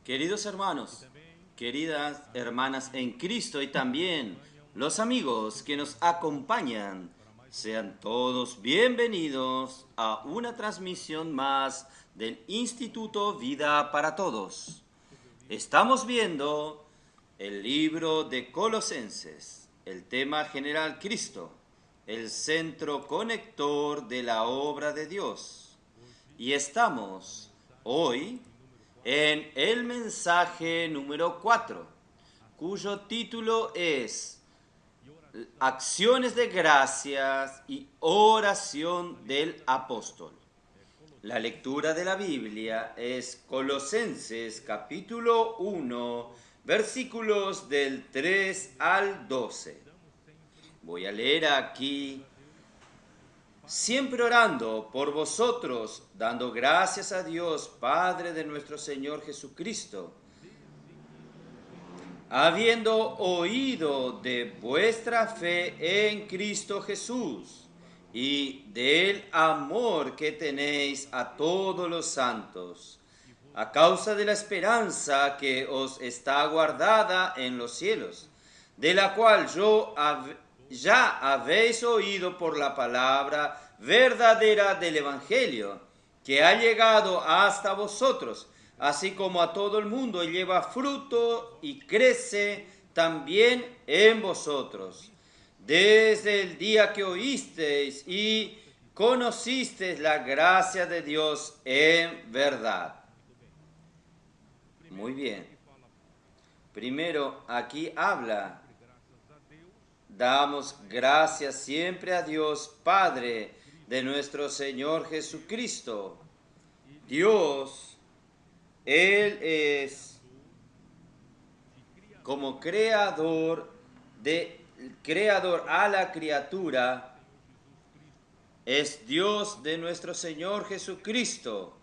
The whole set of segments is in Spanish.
Queridos hermanos, queridas hermanas en Cristo y también los amigos que nos acompañan, sean todos bienvenidos a una transmisión más del Instituto Vida para Todos. Estamos viendo el libro de Colosenses, el tema general Cristo, el centro conector de la obra de Dios. Y estamos hoy en el mensaje número 4, cuyo título es Acciones de gracias y oración del apóstol. La lectura de la Biblia es Colosenses capítulo 1, versículos del 3 al 12. Voy a leer aquí: siempre orando por vosotros, dando gracias a Dios, Padre de nuestro Señor Jesucristo, habiendo oído de vuestra fe en Cristo Jesús y del amor que tenéis a todos los santos, a causa de la esperanza que os está guardada en los cielos, de la cual ya habéis oído por la palabra verdadera del Evangelio, que ha llegado hasta vosotros, así como a todo el mundo, y lleva fruto y crece también en vosotros, desde el día que oísteis y conocisteis la gracia de Dios en verdad. Muy bien. Primero, aquí habla: damos gracias siempre a Dios, Padre de nuestro Señor Jesucristo. Dios, Él es como creador a la criatura, es Dios de nuestro Señor Jesucristo.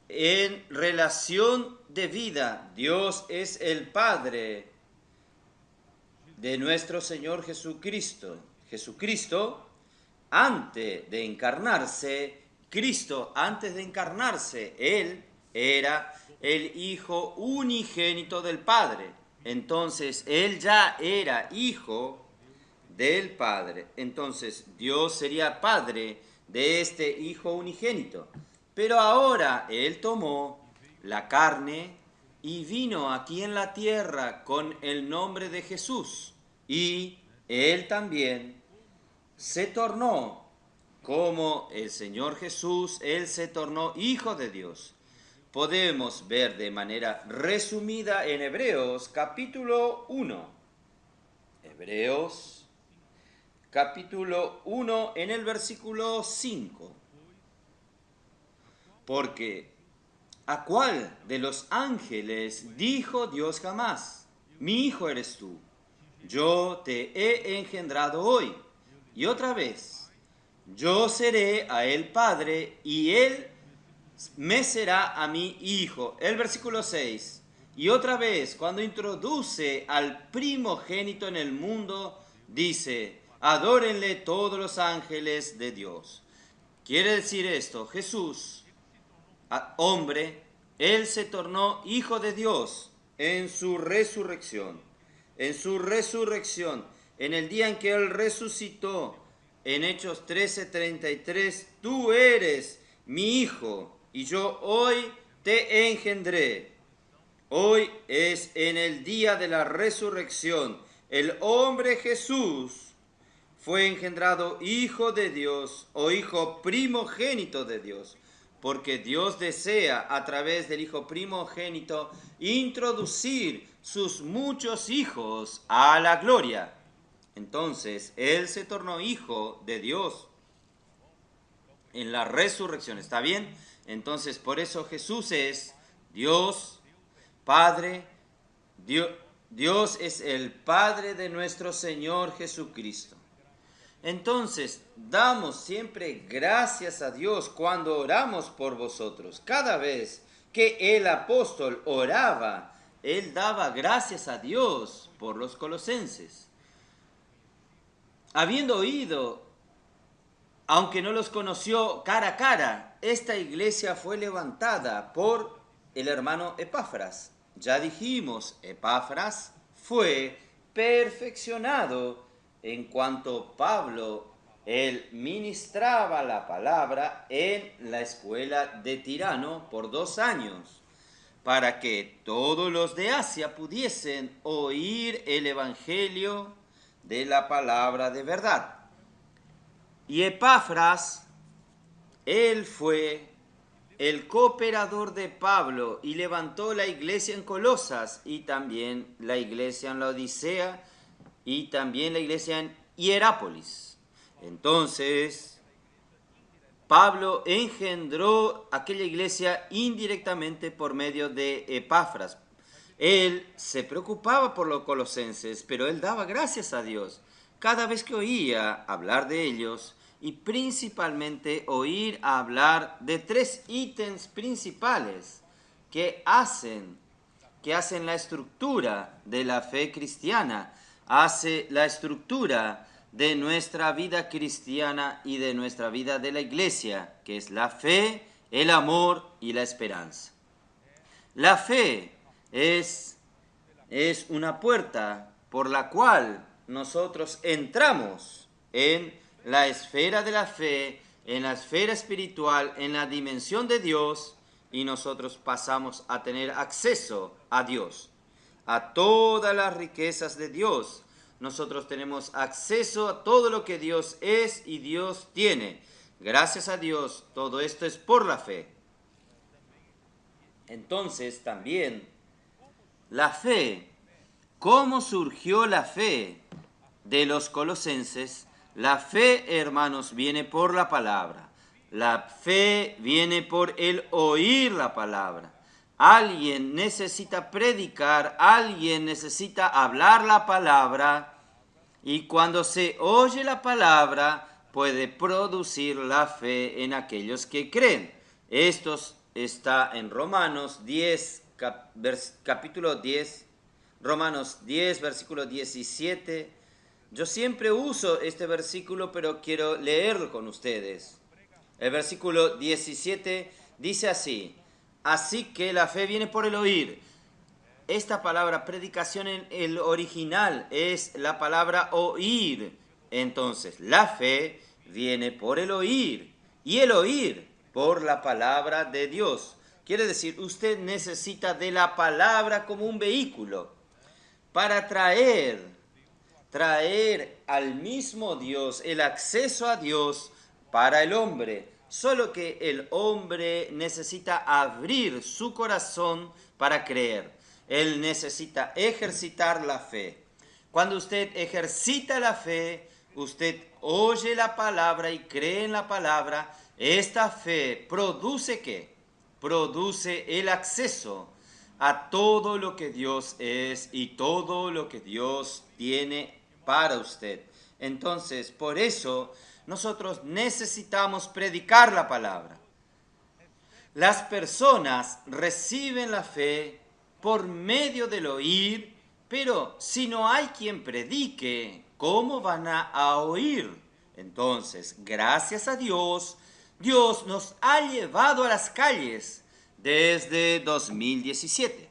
En relación de vida, Dios es el Padre de nuestro Señor Jesucristo. Jesucristo, antes de encarnarse, Él era el Hijo unigénito del Padre. Entonces, Él ya era Hijo del Padre. Entonces, Dios sería Padre de este Hijo unigénito. Pero ahora Él tomó la carne y vino aquí en la tierra con el nombre de Jesús. Y Él también se tornó, como el Señor Jesús, Él se tornó Hijo de Dios. Podemos ver de manera resumida en Hebreos capítulo 1. Hebreos capítulo 1 en el versículo 5. Porque ¿a cuál de los ángeles dijo Dios jamás: mi hijo eres tú, yo te he engendrado hoy? Y otra vez: yo seré a él padre y él me será a mí hijo. El versículo 6. Y otra vez, cuando introduce al primogénito en el mundo, dice: adórenle todos los ángeles de Dios. Quiere decir esto: Jesús, hombre, Él se tornó Hijo de Dios en su resurrección. En su resurrección, en el día en que Él resucitó, en Hechos 13:33, tú eres mi Hijo y yo hoy te engendré. Hoy es en el día de la resurrección. El hombre Jesús fue engendrado Hijo de Dios o Hijo primogénito de Dios, porque Dios desea a través del Hijo primogénito introducir sus muchos hijos a la gloria. Entonces, Él se tornó Hijo de Dios en la resurrección, ¿está bien? Entonces, por eso Jesús es Dios, Padre. Dios es el Padre de nuestro Señor Jesucristo. Entonces, damos siempre gracias a Dios cuando oramos por vosotros. Cada vez que el apóstol oraba, él daba gracias a Dios por los colosenses. Habiendo oído aunque no los conoció cara a cara, esta iglesia fue levantada por el hermano Epafras. Ya dijimos, Epafras fue perfeccionado en cuanto Pablo, él ministraba la palabra en la escuela de Tirano por 2 años, para que todos los de Asia pudiesen oír el evangelio de la palabra de verdad. Y Epafras, él fue el cooperador de Pablo y levantó la iglesia en Colosas y también la iglesia en la Odisea y también la iglesia en Hierápolis. Entonces, Pablo engendró aquella iglesia indirectamente por medio de Epafras. Él se preocupaba por los colosenses, pero él daba gracias a Dios cada vez que oía hablar de ellos, y principalmente oír hablar de 3 ítems principales que hacen la estructura de la fe cristiana, hace la estructura de nuestra vida cristiana y de nuestra vida de la iglesia, que es la fe, el amor y la esperanza. La fe es una puerta por la cual nosotros entramos en la esfera de la fe, en la esfera espiritual, en la dimensión de Dios, y nosotros pasamos a tener acceso a Dios, a todas las riquezas de Dios. Nosotros tenemos acceso a todo lo que Dios es y Dios tiene. Gracias a Dios, todo esto es por la fe. Entonces también la fe, ¿cómo surgió la fe de los colosenses? La fe, hermanos, viene por la palabra. La fe viene por el oír la palabra. Alguien necesita predicar, alguien necesita hablar la palabra, y cuando se oye la palabra puede producir la fe en aquellos que creen. Esto está en Romanos 10, capítulo 10, Romanos 10, versículo 17. Yo siempre uso este versículo, pero quiero leerlo con ustedes. El versículo 17 dice así: así que la fe viene por el oír. Esta palabra predicación en el original es la palabra oír. Entonces, la fe viene por el oír, y el oír por la palabra de Dios. Quiere decir, usted necesita de la palabra como un vehículo para traer al mismo Dios, el acceso a Dios para el hombre. Solo que el hombre necesita abrir su corazón para creer. Él necesita ejercitar la fe. Cuando usted ejercita la fe, usted oye la palabra y cree en la palabra. Esta fe produce ¿qué? Produce el acceso a todo lo que Dios es y todo lo que Dios tiene para usted. Entonces, por eso nosotros necesitamos predicar la palabra. Las personas reciben la fe por medio del oír, pero si no hay quien predique, ¿cómo van a oír? Entonces, gracias a Dios, Dios nos ha llevado a las calles desde 2017.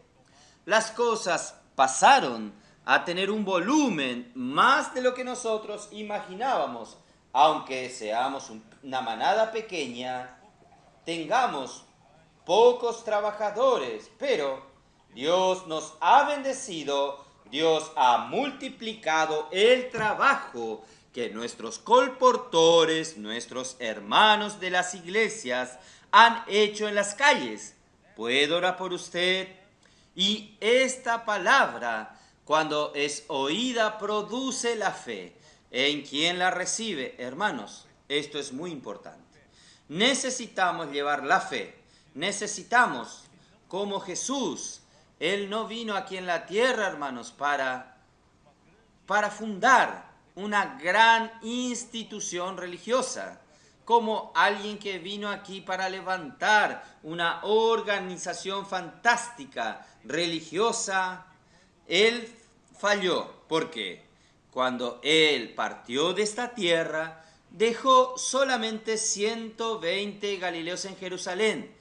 Las cosas pasaron a tener un volumen más de lo que nosotros imaginábamos. Aunque seamos una manada pequeña, tengamos pocos trabajadores, pero Dios nos ha bendecido, Dios ha multiplicado el trabajo que nuestros colportores, nuestros hermanos de las iglesias han hecho en las calles. ¿Puedo orar por usted? Y esta palabra, cuando es oída, produce la fe en quien la recibe. Hermanos, esto es muy importante. Necesitamos llevar la fe. Necesitamos, como Jesús, Él no vino aquí en la tierra, hermanos, para fundar una gran institución religiosa, como alguien que vino aquí para levantar una organización fantástica, religiosa. Él falló, porque cuando Él partió de esta tierra, dejó solamente 120 galileos en Jerusalén.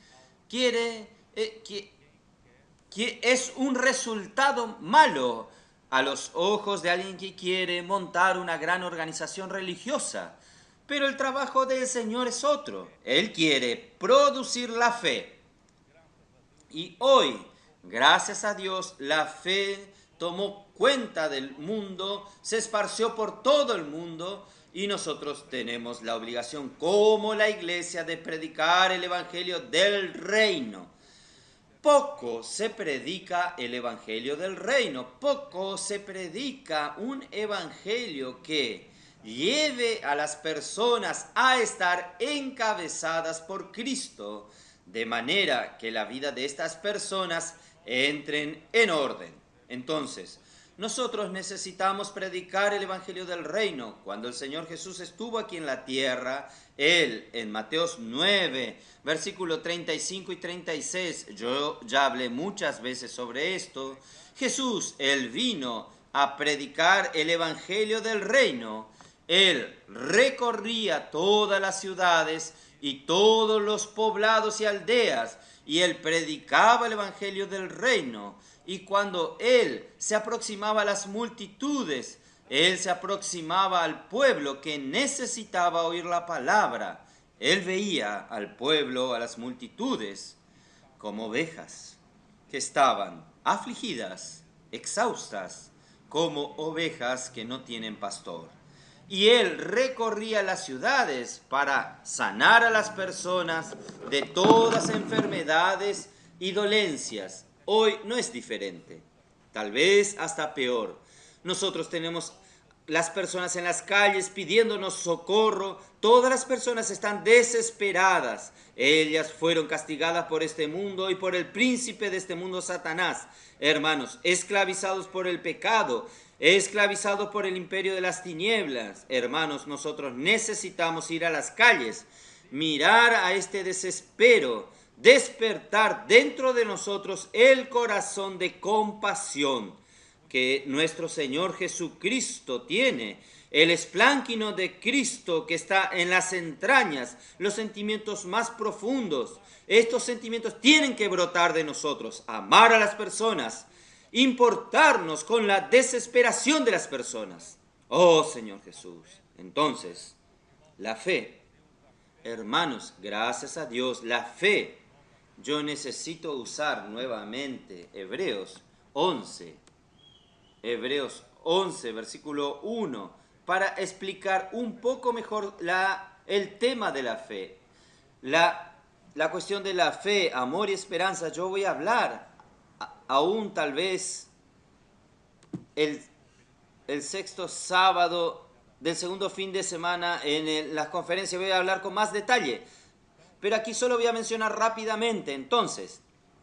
Es un resultado malo a los ojos de alguien que quiere montar una gran organización religiosa. Pero el trabajo del Señor es otro. Él quiere producir la fe. Y hoy, gracias a Dios, la fe tomó cuenta del mundo, se esparció por todo el mundo y nosotros tenemos la obligación como la iglesia de predicar el evangelio del reino. Poco se predica el evangelio del reino, poco se predica un evangelio que lleve a las personas a estar encabezadas por Cristo, de manera que la vida de estas personas entren en orden. Entonces, nosotros necesitamos predicar el evangelio del reino. Cuando el Señor Jesús estuvo aquí en la tierra, Él, en Mateos 9, versículo 35 y 36, yo ya hablé muchas veces sobre esto, Jesús, Él vino a predicar el evangelio del reino. Él recorría todas las ciudades y todos los poblados y aldeas, y Él predicaba el evangelio del reino. Y cuando Él se aproximaba a las multitudes, Él se aproximaba al pueblo que necesitaba oír la palabra. Él veía al pueblo, a las multitudes, como ovejas que estaban afligidas, exhaustas, como ovejas que no tienen pastor. Y Él recorría las ciudades para sanar a las personas de todas enfermedades y dolencias. Hoy no es diferente, tal vez hasta peor. Nosotros tenemos las personas en las calles pidiéndonos socorro. Todas las personas están desesperadas. Ellas fueron castigadas por este mundo y por el príncipe de este mundo, Satanás. Hermanos, esclavizados por el pecado, esclavizados por el imperio de las tinieblas. Hermanos, nosotros necesitamos ir a las calles, mirar a este desespero, despertar dentro de nosotros el corazón de compasión que nuestro Señor Jesucristo tiene, el esplánquino de Cristo que está en las entrañas, los sentimientos más profundos. Estos sentimientos tienen que brotar de nosotros, amar a las personas, importarnos con la desesperación de las personas. Oh Señor Jesús. Entonces, la fe, hermanos, gracias a Dios, la fe. Yo necesito usar nuevamente Hebreos 11, versículo 1, para explicar un poco mejor el tema de la fe. La cuestión de la fe, amor y esperanza, yo voy a hablar aún tal vez el sexto sábado del segundo fin de semana en las conferencias, voy a hablar con más detalle. Pero aquí solo voy a mencionar rápidamente. Entonces,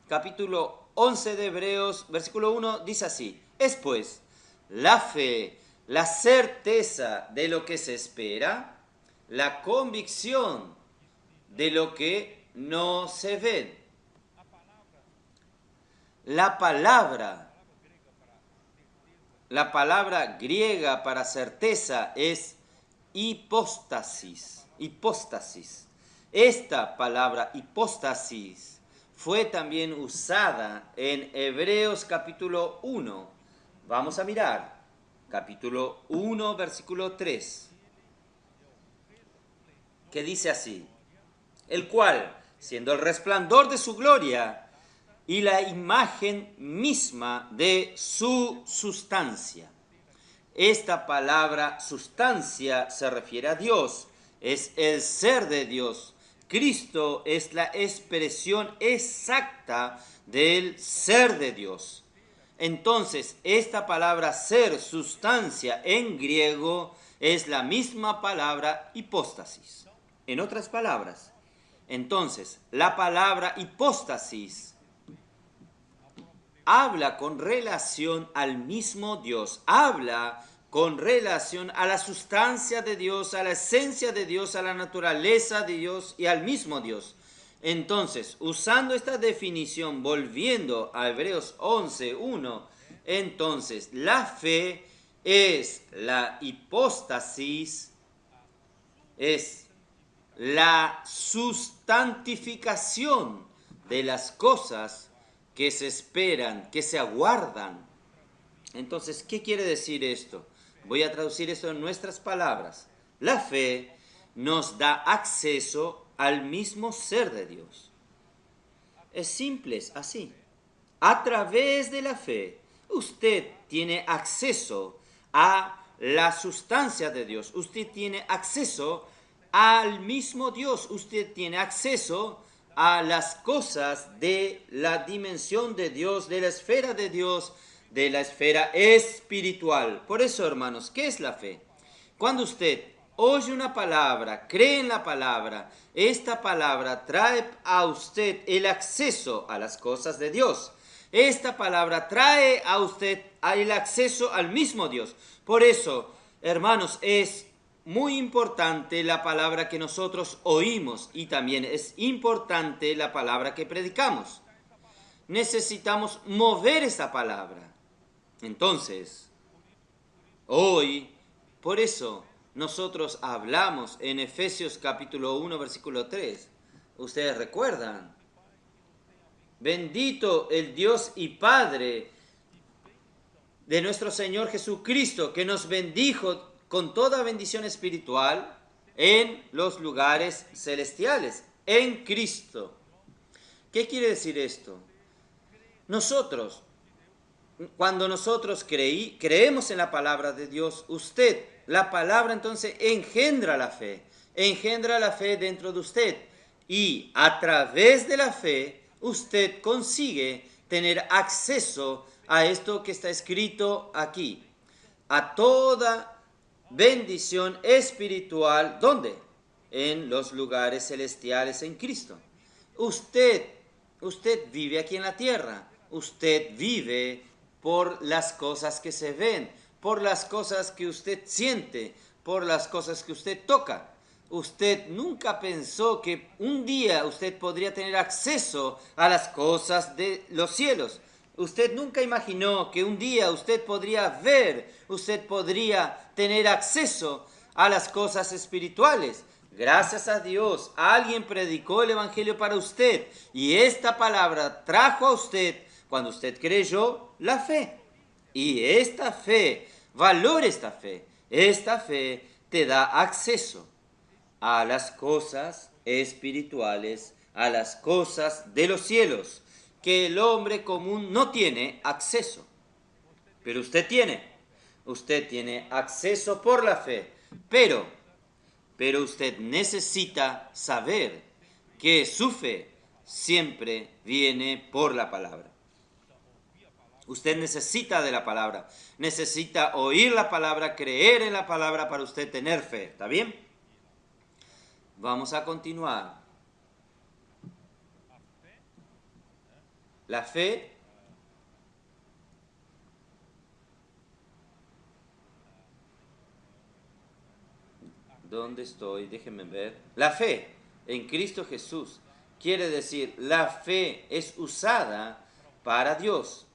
capítulo 11 de Hebreos, versículo 1, dice así: es pues la fe, la certeza de lo que se espera, la convicción de lo que no se ve. La palabra griega para certeza es hipóstasis. Esta palabra hipóstasis fue también usada en Hebreos capítulo 1. Vamos a mirar capítulo 1, versículo 3, que dice así: el cual, siendo el resplandor de su gloria y la imagen misma de su sustancia. Esta palabra sustancia se refiere a Dios, es el ser de Dios. Cristo es la expresión exacta del ser de Dios. Entonces, esta palabra ser, sustancia, en griego, es la misma palabra hipóstasis. En otras palabras, entonces, la palabra hipóstasis habla con relación al mismo Dios, habla con relación a la sustancia de Dios, a la esencia de Dios, a la naturaleza de Dios y al mismo Dios. Entonces, usando esta definición, volviendo a Hebreos 11:1, entonces la fe es la hipóstasis es la sustantificación de las cosas que se esperan, que se aguardan. Entonces, ¿qué quiere decir esto? Voy a traducir esto en nuestras palabras. La fe nos da acceso al mismo ser de Dios. Es simple, es así. A través de la fe, usted tiene acceso a la sustancia de Dios. Usted tiene acceso al mismo Dios. Usted tiene acceso a las cosas de la dimensión de Dios, de la esfera de Dios, de la esfera espiritual. Por eso, hermanos, ¿qué es la fe? Cuando usted oye una palabra, cree en la palabra, esta palabra trae a usted el acceso a las cosas de Dios. Esta palabra trae a usted el acceso al mismo Dios. Por eso, hermanos, es muy importante la palabra que nosotros oímos y también es importante la palabra que predicamos. Necesitamos mover esa palabra. Entonces, hoy, por eso nosotros hablamos en Efesios capítulo 1, versículo 3. Ustedes recuerdan. Bendito el Dios y Padre de nuestro Señor Jesucristo, que nos bendijo con toda bendición espiritual en los lugares celestiales, en Cristo. ¿Qué quiere decir esto? Nosotros, cuando nosotros creemos en la palabra de Dios, la palabra entonces engendra la fe dentro de usted. Y a través de la fe, usted consigue tener acceso a esto que está escrito aquí, a toda bendición espiritual. ¿Dónde? En los lugares celestiales en Cristo. Usted vive aquí en la tierra. Usted vive por las cosas que se ven, por las cosas que usted siente, por las cosas que usted toca. Usted nunca pensó que un día usted podría tener acceso a las cosas de los cielos. Usted nunca imaginó que un día usted podría ver, usted podría tener acceso a las cosas espirituales. Gracias a Dios, alguien predicó el Evangelio para usted y esta palabra trajo a usted, cuando usted creyó, la fe. Y esta fe, valora esta fe te da acceso a las cosas espirituales, a las cosas de los cielos, que el hombre común no tiene acceso. Pero usted tiene acceso por la fe, pero usted necesita saber que su fe siempre viene por la palabra. Usted necesita de la palabra, necesita oír la palabra, creer en la palabra para usted tener fe, ¿está bien? Vamos a continuar. La fe ¿dónde estoy? Déjenme ver. La fe en Cristo Jesús quiere decir, la fe es usada para Dios,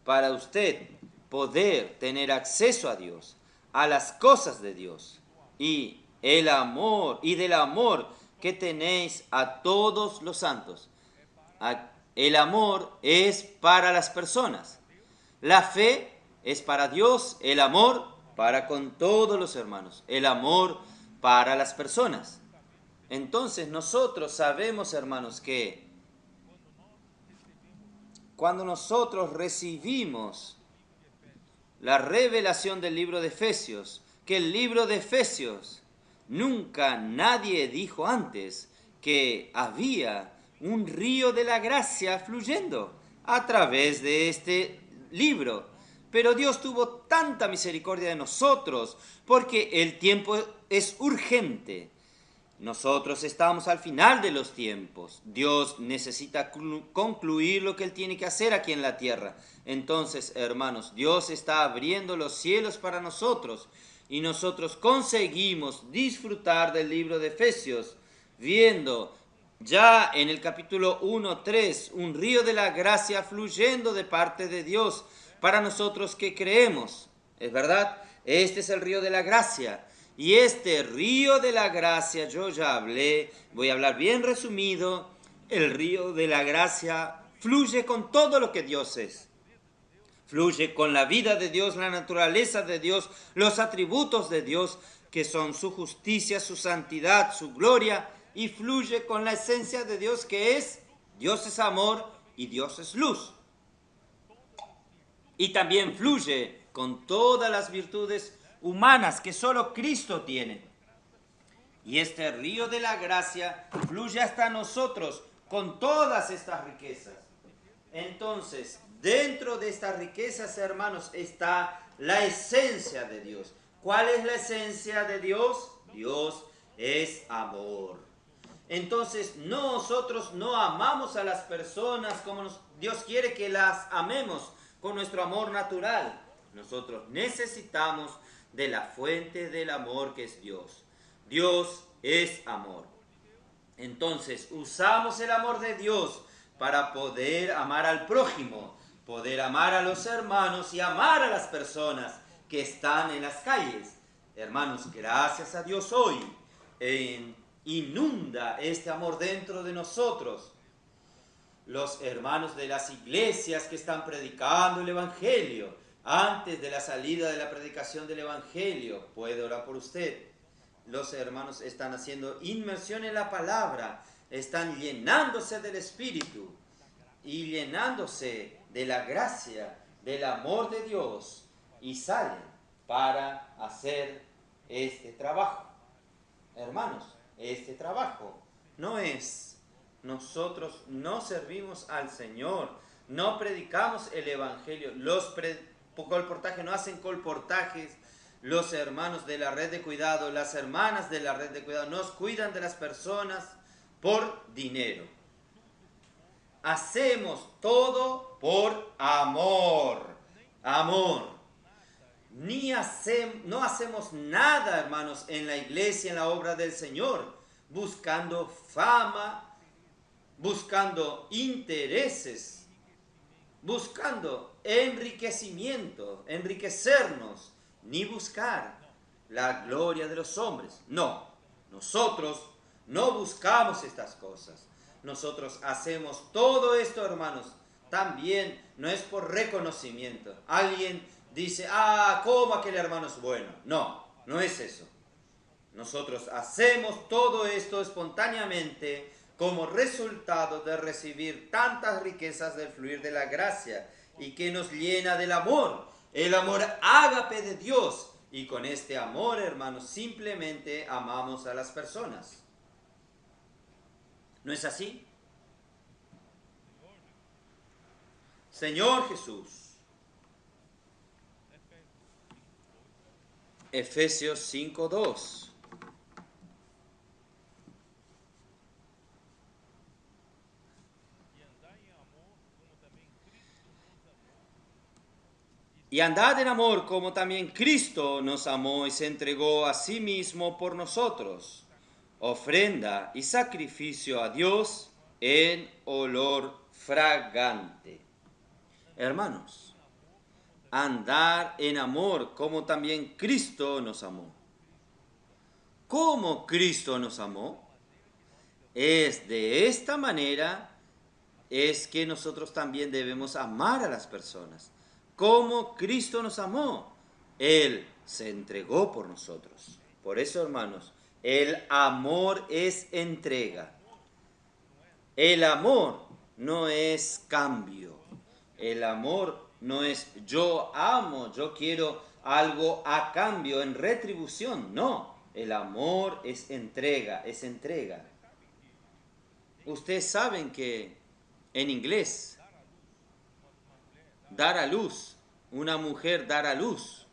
para usted poder tener acceso a Dios, a las cosas de Dios y el amor y del amor que tenéis a todos los santos. El amor es para las personas. La fe es para Dios, el amor para con todos los hermanos, el amor para las personas. Entonces nosotros sabemos, hermanos, que cuando nosotros recibimos la revelación del libro de Efesios, que el libro de Efesios nunca nadie dijo antes que había un río de la gracia fluyendo a través de este libro. Pero Dios tuvo tanta misericordia de nosotros porque el tiempo es urgente. Nosotros estamos al final de los tiempos. Dios necesita concluir lo que Él tiene que hacer aquí en la tierra. Entonces, hermanos, Dios está abriendo los cielos para nosotros y nosotros conseguimos disfrutar del libro de Efesios, viendo ya en el capítulo 1:3 un río de la gracia fluyendo de parte de Dios para nosotros que creemos. ¿Es verdad? Este es el río de la gracia. Y este río de la gracia, yo ya hablé, voy a hablar bien resumido, el río de la gracia fluye con todo lo que Dios es. Fluye con la vida de Dios, la naturaleza de Dios, los atributos de Dios, que son su justicia, su santidad, su gloria, y fluye con la esencia de Dios, que es Dios es amor y Dios es luz. Y también fluye con todas las virtudes humanas que solo Cristo tiene. Y este río de la gracia fluye hasta nosotros con todas estas riquezas. Entonces, dentro de estas riquezas, hermanos, está la esencia de Dios. ¿Cuál es la esencia de Dios? Dios es amor. Entonces, nosotros no amamos a las personas como Dios quiere que las amemos, con nuestro amor natural. Nosotros necesitamos de la fuente del amor que es Dios. Dios es amor. Entonces, usamos el amor de Dios para poder amar al prójimo, poder amar a los hermanos y amar a las personas que están en las calles. Hermanos, gracias a Dios hoy inunda este amor dentro de nosotros. Los hermanos de las iglesias que están predicando el Evangelio, antes de la salida de la predicación del Evangelio, puede orar por usted. Los hermanos están haciendo inmersión en la palabra, están llenándose del Espíritu y llenándose de la gracia, del amor de Dios, y salen para hacer este trabajo. Hermanos, este trabajo no es, nosotros no servimos al Señor, no predicamos el Evangelio, los colportajes no hacen colportajes. Los hermanos de la red de cuidado, las hermanas de la red de cuidado, nos cuidan de las personas por dinero. Hacemos todo por amor. Amor. No hacemos nada, hermanos, en la iglesia, en la obra del Señor, buscando fama, buscando intereses, buscando enriquecimiento, enriquecernos, ni buscar la gloria de los hombres. No, nosotros no buscamos estas cosas. Nosotros hacemos todo esto, hermanos, también no es por reconocimiento. Alguien dice, ¿cómo aquel hermano es bueno? No, no es eso. Nosotros hacemos todo esto espontáneamente como resultado de recibir tantas riquezas del fluir de la gracia y que nos llena del amor. El amor ágape de Dios. Y con este amor, hermanos, simplemente amamos a las personas. ¿No es así? Señor Jesús. Efesios 5:2. Y andad en amor como también Cristo nos amó y se entregó a sí mismo por nosotros, ofrenda y sacrificio a Dios en olor fragante. Hermanos, andar en amor como también Cristo nos amó. ¿Cómo Cristo nos amó? Es de esta manera es que nosotros también debemos amar a las personas. Como Cristo nos amó, Él se entregó por nosotros. Por eso, hermanos, el amor es entrega. El amor no es cambio. El amor no es yo amo, yo quiero algo a cambio, en retribución. No, el amor es entrega, es entrega. Ustedes saben que en inglés, dar a luz, una mujer dar a luz,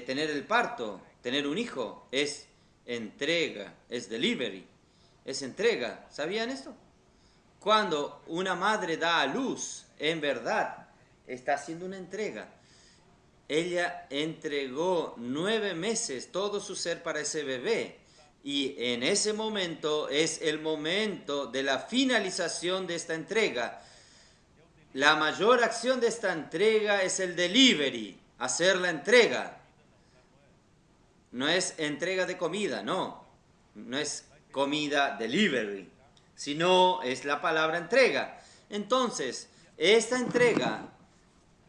tener el parto, tener un hijo, es entrega, es delivery, es entrega. ¿Sabían esto? Cuando una madre da a luz, en verdad, está haciendo una entrega. Ella entregó 9 meses todo su ser para ese bebé. Y en ese momento es el momento de la finalización de esta entrega. La mayor acción de esta entrega es el delivery, hacer la entrega. no es entrega de comida, no es comida delivery, sino es la palabra entrega. Entonces, esta entrega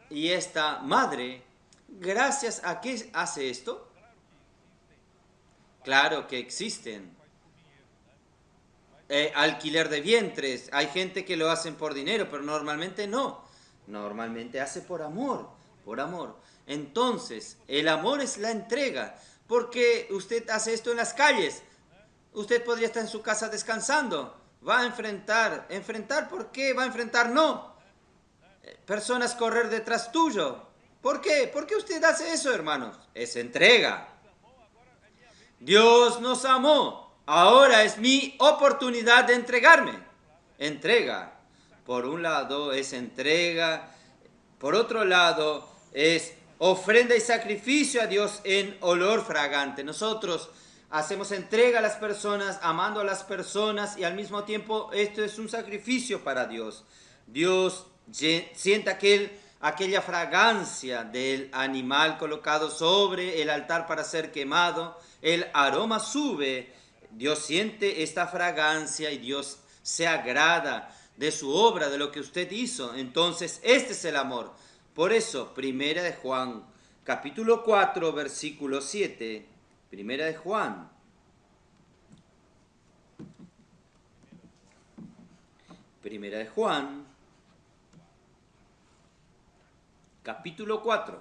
y esta madre, ¿gracias a qué hace esto? Claro que existen. Alquiler de vientres, hay gente que lo hacen por dinero, pero normalmente no. Normalmente hace por amor, por amor. Entonces, el amor es la entrega. Porque usted hace esto en las calles. Usted podría estar en su casa descansando. Va a enfrentar. ¿Enfrentar por qué? Va a enfrentar no. Personas correr detrás tuyo. ¿Por qué? ¿Por qué usted hace eso, hermanos? Es entrega. Dios nos amó. Ahora es mi oportunidad de entregarme. Entrega. Por un lado es entrega. Por otro lado es ofrenda y sacrificio a Dios en olor fragante. Nosotros hacemos entrega a las personas, amando a las personas, y al mismo tiempo esto es un sacrificio para Dios. Dios siente aquella fragancia del animal colocado sobre el altar para ser quemado. El aroma sube. Dios siente esta fragancia y Dios se agrada de su obra, de lo que usted hizo. Entonces, este es el amor. Por eso, Primera de Juan, capítulo 4, versículo 7. Primera de Juan. Primera de Juan, capítulo 4,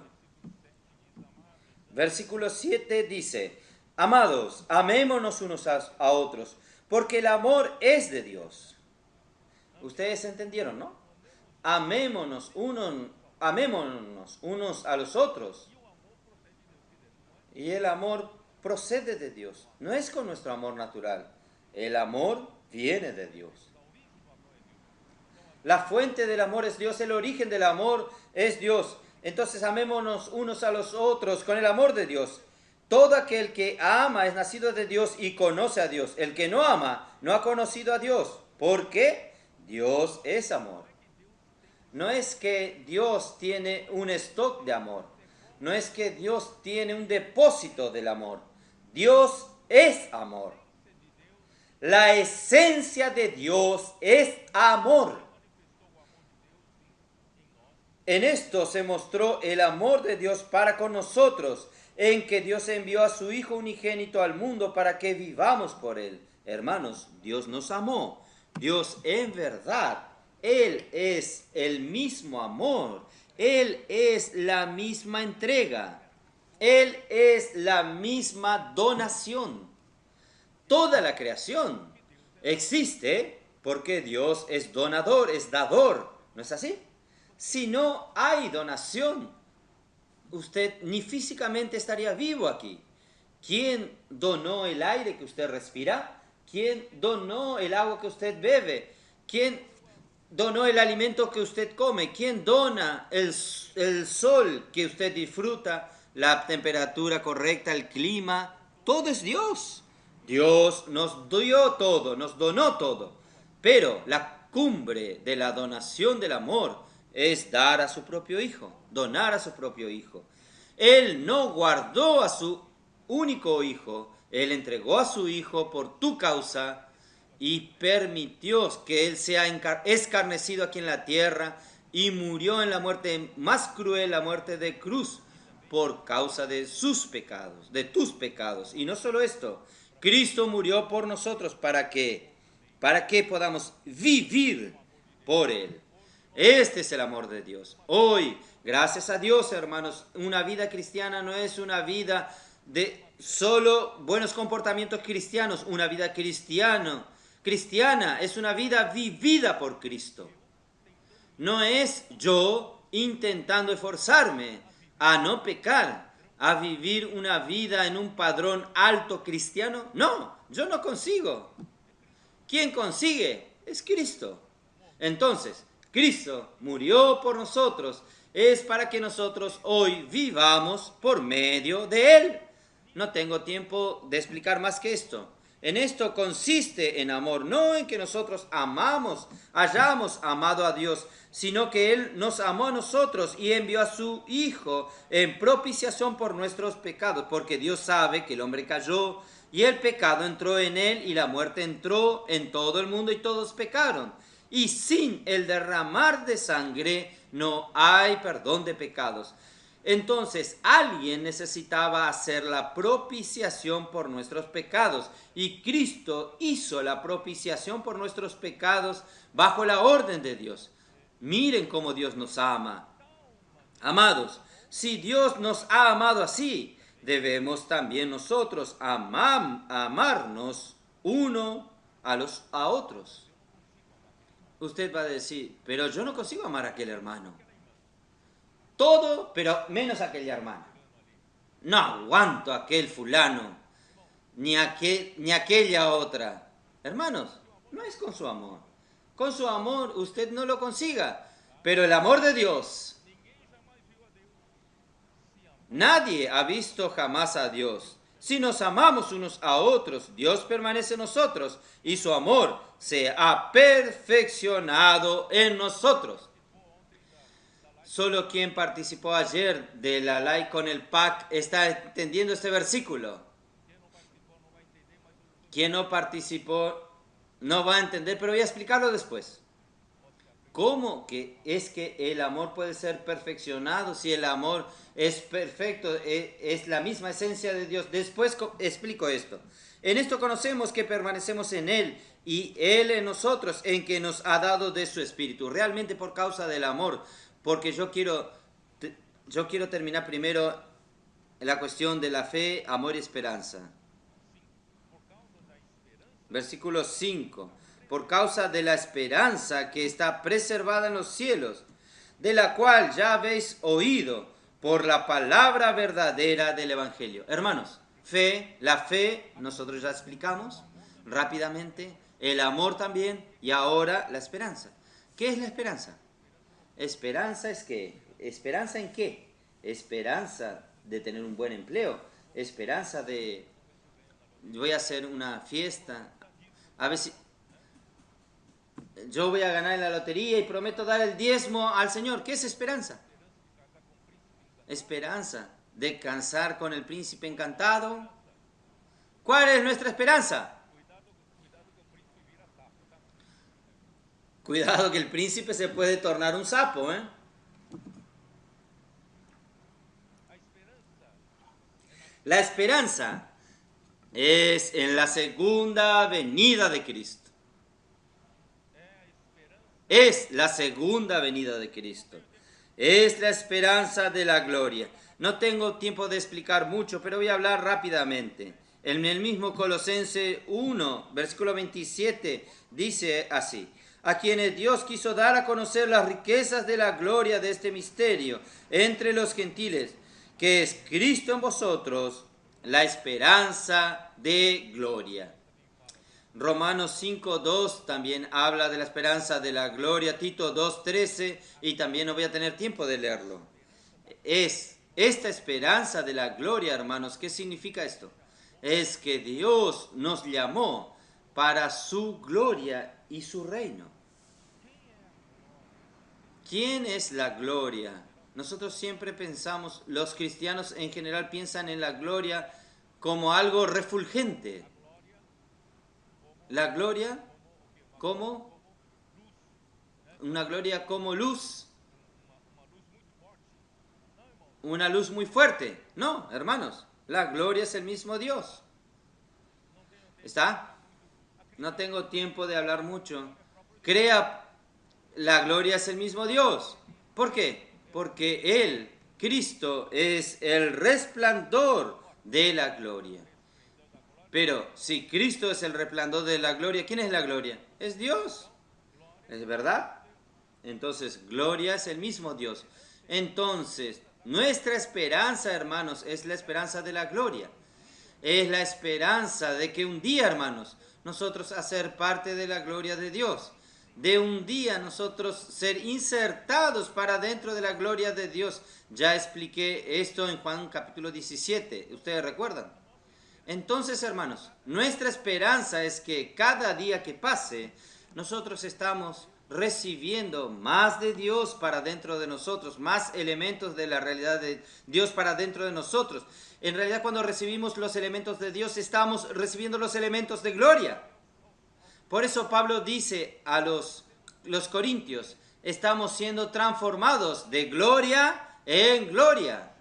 versículo 7 dice: Amados, amémonos unos a otros, porque el amor es de Dios. Ustedes entendieron, ¿no? Amémonos unos a los otros. Y el amor procede de Dios. No es con nuestro amor natural. El amor viene de Dios. La fuente del amor es Dios. El origen del amor es Dios. Entonces amémonos unos a los otros con el amor de Dios. Todo aquel que ama es nacido de Dios y conoce a Dios. El que no ama no ha conocido a Dios. ¿Por qué? Dios es amor. No es que Dios tiene un stock de amor. No es que Dios tiene un depósito del amor. Dios es amor. La esencia de Dios es amor. En esto se mostró el amor de Dios para con nosotros, en que Dios envió a su Hijo unigénito al mundo para que vivamos por Él. Hermanos, Dios nos amó. Dios en verdad, Él es el mismo amor. Él es la misma entrega. Él es la misma donación. Toda la creación existe porque Dios es donador, es dador. ¿No es así? Si no hay donación, usted ni físicamente estaría vivo aquí. ¿Quién donó el aire que usted respira? ¿Quién donó el agua que usted bebe? ¿Quién donó el alimento que usted come? ¿Quién dona el sol que usted disfruta? La temperatura correcta, el clima. Todo es Dios. Dios nos dio todo, nos donó todo. Pero la cumbre de la donación del amor es dar a su propio hijo, donar a su propio hijo. Él no guardó a su único hijo, Él entregó a su hijo por tu causa y permitió que Él sea escarnecido aquí en la tierra y murió en la muerte más cruel, la muerte de cruz, por causa de sus pecados, de tus pecados. Y no solo esto, Cristo murió por nosotros para que podamos vivir por Él. Este es el amor de Dios. Hoy, gracias a Dios, hermanos, una vida cristiana no es una vida de solo buenos comportamientos cristianos. Una vida cristiana es una vida vivida por Cristo. No es yo intentando esforzarme a no pecar, a vivir una vida en un padrón alto cristiano. No, yo no consigo. ¿Quién consigue? Es Cristo. Entonces, Cristo murió por nosotros. Es para que nosotros hoy vivamos por medio de Él. No tengo tiempo de explicar más que esto. En esto consiste en amor, no en que nosotros hayamos amado a Dios, sino que Él nos amó a nosotros y envió a su Hijo en propiciación por nuestros pecados, porque Dios sabe que el hombre cayó y el pecado entró en él y la muerte entró en todo el mundo y todos pecaron. Y sin el derramar de sangre no hay perdón de pecados. Entonces alguien necesitaba hacer la propiciación por nuestros pecados y Cristo hizo la propiciación por nuestros pecados bajo la orden de Dios. Miren cómo Dios nos ama. Amados, si Dios nos ha amado así, debemos también nosotros amarnos uno a otros. Usted va a decir, pero yo no consigo amar a aquel hermano. Todo, pero menos a aquella hermana. No aguanto a aquel fulano, ni aquella otra. Hermanos, no es con su amor. Con su amor usted no lo consiga. Pero el amor de Dios, nadie ha visto jamás a Dios. Si nos amamos unos a otros, Dios permanece en nosotros y su amor se ha perfeccionado en nosotros. Solo quien participó ayer de la Live con el PAC está entendiendo este versículo. Quien no participó no va a entender, pero voy a explicarlo después. ¿Cómo que es que el amor puede ser perfeccionado si el amor es perfecto, es la misma esencia de Dios? Después explico esto. En esto conocemos que permanecemos en Él y Él en nosotros, en que nos ha dado de su Espíritu. Realmente por causa del amor, porque yo quiero terminar primero la cuestión de la fe, amor y esperanza. Versículo 5. Por causa de la esperanza que está preservada en los cielos, de la cual ya habéis oído por la palabra verdadera del Evangelio. Hermanos, la fe, nosotros ya explicamos rápidamente, el amor también, y ahora la esperanza. ¿Qué es la esperanza? Esperanza es ¿qué? ¿Esperanza en qué? Esperanza de tener un buen empleo, esperanza de voy a hacer una fiesta, a ver si yo voy a ganar en la lotería y prometo dar el diezmo al Señor. ¿Qué es esperanza? Esperanza de casar con el príncipe encantado. ¿Cuál es nuestra esperanza? Cuidado que el príncipe se puede tornar un sapo, ¿eh? La esperanza es en la segunda venida de Cristo. Es la segunda venida de Cristo. Es la esperanza de la gloria. No tengo tiempo de explicar mucho, pero voy a hablar rápidamente. En el mismo Colosenses 1, versículo 27, dice así: a quienes Dios quiso dar a conocer las riquezas de la gloria de este misterio entre los gentiles, que es Cristo en vosotros, la esperanza de gloria. Romanos 5.2 también habla de la esperanza de la gloria, Tito 2.13, y también no voy a tener tiempo de leerlo. Es esta esperanza de la gloria, hermanos. ¿Qué significa esto? Es que Dios nos llamó para su gloria y su reino. ¿Quién es la gloria? Nosotros siempre pensamos, los cristianos en general piensan en la gloria como algo refulgente. La gloria como una gloria como luz, una luz muy fuerte. No, hermanos, la gloria es el mismo Dios. ¿Está? No tengo tiempo de hablar mucho. La gloria es el mismo Dios. ¿Por qué? Porque Él, Cristo, es el resplandor de la gloria. Pero si Cristo es el resplandor de la gloria, ¿quién es la gloria? Es Dios. ¿Es verdad? Entonces, gloria es el mismo Dios. Entonces, nuestra esperanza, hermanos, es la esperanza de la gloria. Es la esperanza de que un día, hermanos, nosotros hacer parte de la gloria de Dios. De un día nosotros ser insertados para dentro de la gloria de Dios. Ya expliqué esto en Juan capítulo 17. ¿Ustedes recuerdan? Entonces, hermanos, nuestra esperanza es que cada día que pase, nosotros estamos recibiendo más de Dios para dentro de nosotros, más elementos de la realidad de Dios para dentro de nosotros. En realidad, cuando recibimos los elementos de Dios, estamos recibiendo los elementos de gloria. Por eso Pablo dice a los corintios, estamos siendo transformados de gloria en gloria.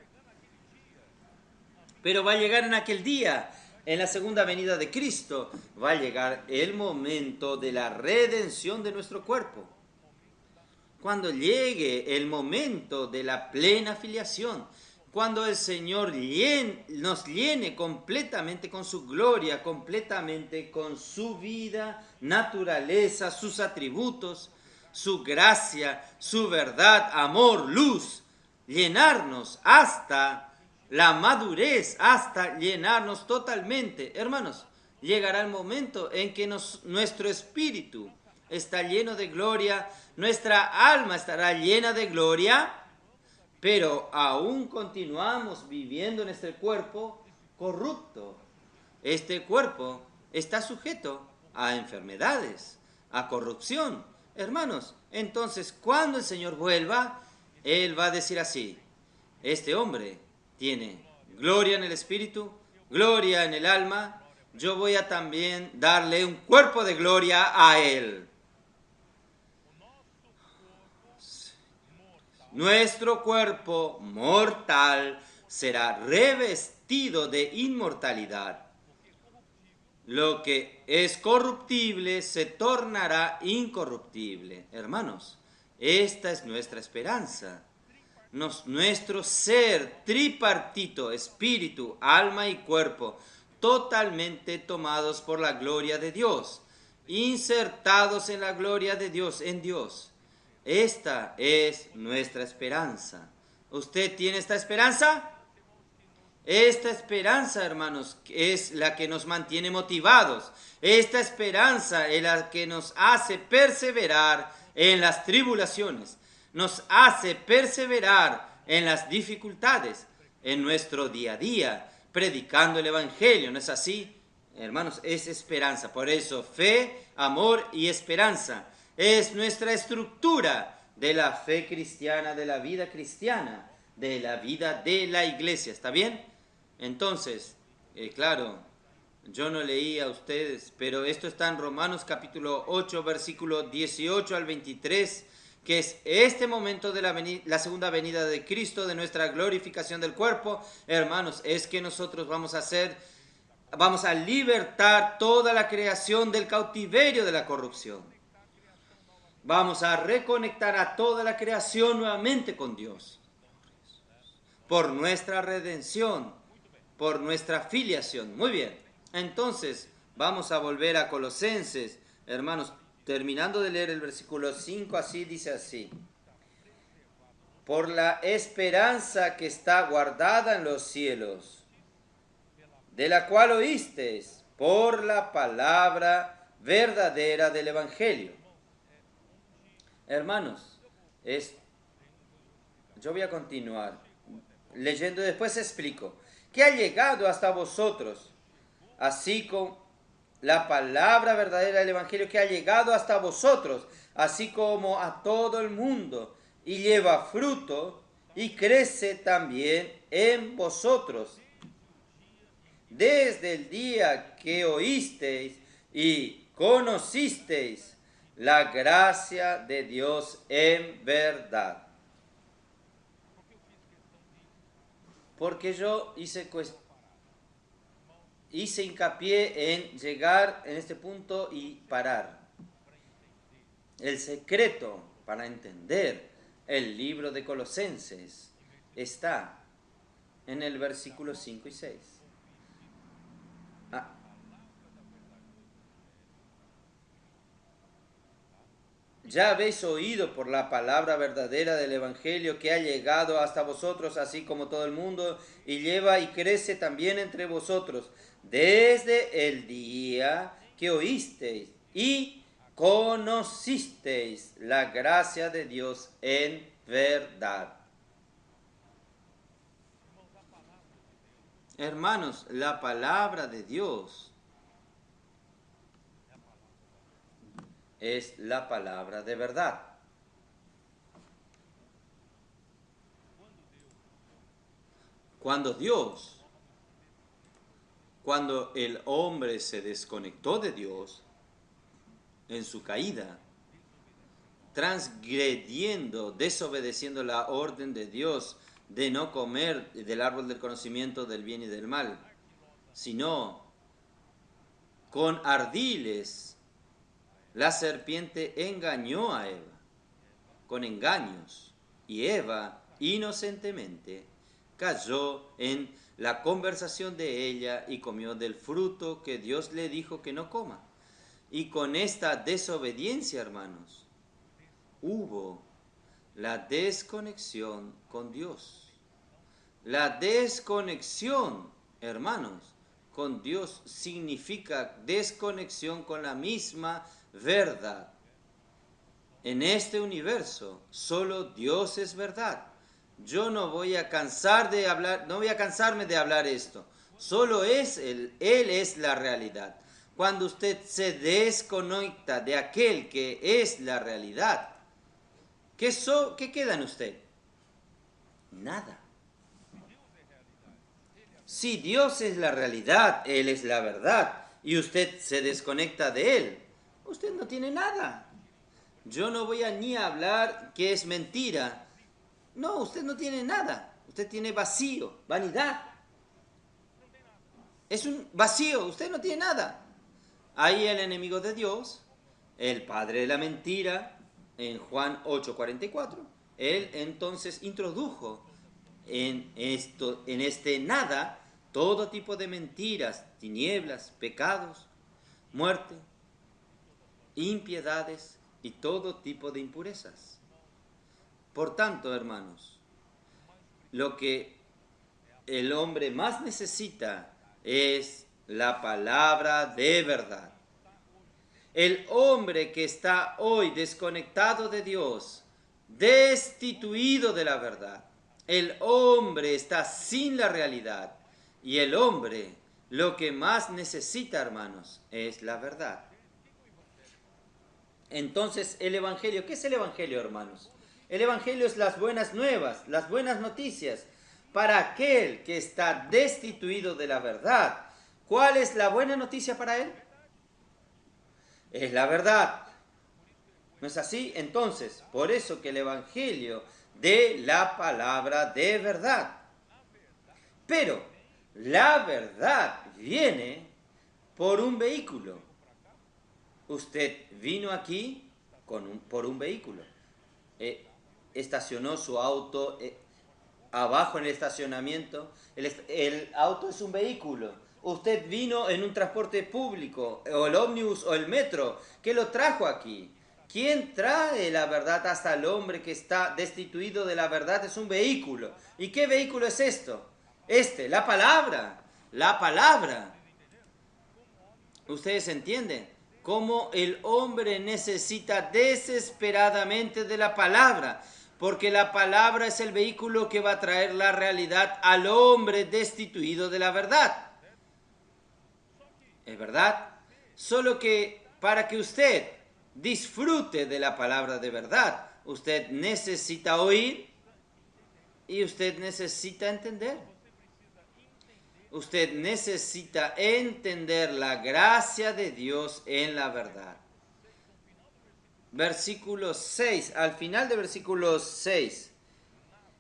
Pero va a llegar en aquel día, en la segunda venida de Cristo, va a llegar el momento de la redención de nuestro cuerpo. Cuando llegue el momento de la plena filiación, cuando el Señor nos llene completamente con su gloria, completamente con su vida, naturaleza, sus atributos, su gracia, su verdad, amor, luz, llenarnos hasta la madurez, hasta llenarnos totalmente. Hermanos, llegará el momento en que nuestro espíritu está lleno de gloria, nuestra alma estará llena de gloria, pero aún continuamos viviendo en este cuerpo corrupto. Este cuerpo está sujeto a enfermedades, a corrupción. Hermanos, entonces cuando el Señor vuelva, Él va a decir así, este hombre tiene gloria en el espíritu, gloria en el alma, yo voy a también darle un cuerpo de gloria a Él. Nuestro cuerpo mortal será revestido de inmortalidad. Lo que es corruptible se tornará incorruptible. Hermanos, esta es nuestra esperanza. Nuestro ser tripartito, espíritu, alma y cuerpo, totalmente tomados por la gloria de Dios, insertados en la gloria de Dios, en Dios. Esta es nuestra esperanza. ¿Usted tiene esta esperanza? Esta esperanza, hermanos, es la que nos mantiene motivados. Esta esperanza es la que nos hace perseverar en las tribulaciones. Nos hace perseverar en las dificultades, en nuestro día a día, predicando el Evangelio. ¿No es así? Hermanos, es esperanza. Por eso, fe, amor y esperanza es nuestra estructura de la fe cristiana, de la vida cristiana, de la vida de la iglesia. ¿Está bien? Entonces, claro, yo no leí a ustedes, pero esto está en Romanos capítulo 8, versículo 18 al 23, que es este momento de la segunda venida de Cristo, de nuestra glorificación del cuerpo. Hermanos, es que nosotros vamos a libertar toda la creación del cautiverio de la corrupción. Vamos a reconectar a toda la creación nuevamente con Dios. Por nuestra redención, por nuestra filiación. Muy bien. Entonces, vamos a volver a Colosenses. Hermanos, terminando de leer el versículo 5, así dice así. Por la esperanza que está guardada en los cielos, de la cual oísteis por la palabra verdadera del Evangelio. Hermanos, yo voy a continuar leyendo, después explico. Que ha llegado hasta vosotros, así como la palabra verdadera del Evangelio que ha llegado hasta vosotros, así como a todo el mundo, y lleva fruto y crece también en vosotros. Desde el día que oísteis y conocisteis la gracia de Dios en verdad. Porque yo hice hincapié en llegar en este punto y parar. El secreto para entender el libro de Colosenses está en el versículo 5 y 6. Ya habéis oído por la palabra verdadera del Evangelio que ha llegado hasta vosotros, así como todo el mundo, y lleva y crece también entre vosotros, desde el día que oísteis y conocisteis la gracia de Dios en verdad. Hermanos, la palabra de Dios es la palabra de verdad. Cuando el hombre se desconectó de Dios en su caída, transgrediendo, desobedeciendo la orden de Dios de no comer del árbol del conocimiento del bien y del mal, sino con ardiles, la serpiente engañó a Eva con engaños, y Eva inocentemente cayó en la conversación de ella y comió del fruto que Dios le dijo que no coma. Y con esta desobediencia, hermanos, hubo la desconexión con Dios. La desconexión, hermanos, con Dios significa desconexión con la misma verdad. En este universo, solo Dios es verdad. Yo no voy a cansarme de hablar esto. Solo Él es la realidad. Cuando usted se desconecta de aquel que es la realidad, ¿qué queda en usted? Nada. Si Dios es la realidad, Él es la verdad, y usted se desconecta de Él, usted no tiene nada. Yo no voy a ni hablar que es mentira. No, usted no tiene nada. Usted tiene vacío, vanidad. Es un vacío, usted no tiene nada. Ahí el enemigo de Dios, el padre de la mentira, en Juan 8:44, él entonces introdujo en este nada todo tipo de mentiras, tinieblas, pecados, muerte, impiedades y todo tipo de impurezas. Por tanto, hermanos, lo que el hombre más necesita es la palabra de verdad. El hombre que está hoy desconectado de Dios, destituido de la verdad, el hombre está sin la realidad, y el hombre lo que más necesita, hermanos, es la verdad. Entonces, el Evangelio, ¿qué es el Evangelio, hermanos? El Evangelio es las buenas nuevas, las buenas noticias para aquel que está destituido de la verdad. ¿Cuál es la buena noticia para él? Es la verdad. ¿No es así? Entonces, por eso que el Evangelio de la palabra de verdad. Pero la verdad viene por un vehículo. Usted vino aquí por un vehículo. Estacionó su auto abajo en el estacionamiento. El auto es un vehículo. Usted vino en un transporte público, o el ómnibus o el metro. ¿Qué lo trajo aquí? ¿Quién trae la verdad hasta el hombre que está destituido de la verdad? Es un vehículo. ¿Y qué vehículo es esto? La palabra. La palabra. ¿Ustedes entienden? Cómo el hombre necesita desesperadamente de la palabra, porque la palabra es el vehículo que va a traer la realidad al hombre destituido de la verdad. ¿Es verdad? Solo que para que usted disfrute de la palabra de verdad, usted necesita oír y usted necesita entender. Usted necesita entender la gracia de Dios en la verdad. Versículo 6, al final de versículo 6.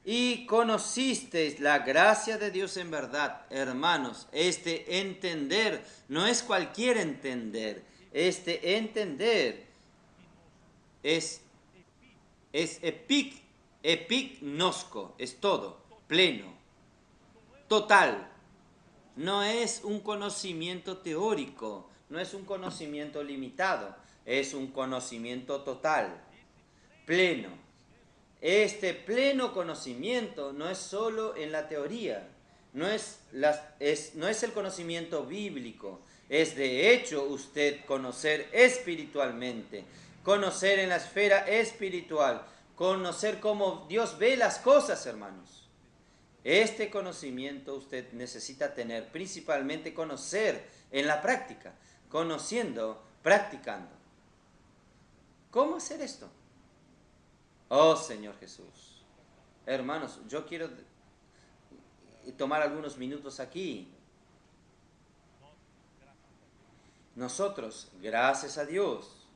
Y conocisteis la gracia de Dios en verdad, hermanos. Este entender no es cualquier entender. Este entender es epignosco, es todo, pleno, total. No es un conocimiento teórico, no es un conocimiento limitado, es un conocimiento total, pleno. Este pleno conocimiento no es solo en la teoría, no es el conocimiento bíblico, es de hecho usted conocer espiritualmente, conocer en la esfera espiritual, conocer cómo Dios ve las cosas, hermanos. Este conocimiento usted necesita tener, principalmente conocer en la práctica, conociendo, practicando. ¿Cómo hacer esto? Oh Señor Jesús. Hermanos, yo quiero tomar algunos minutos aquí. Nosotros, gracias a Dios,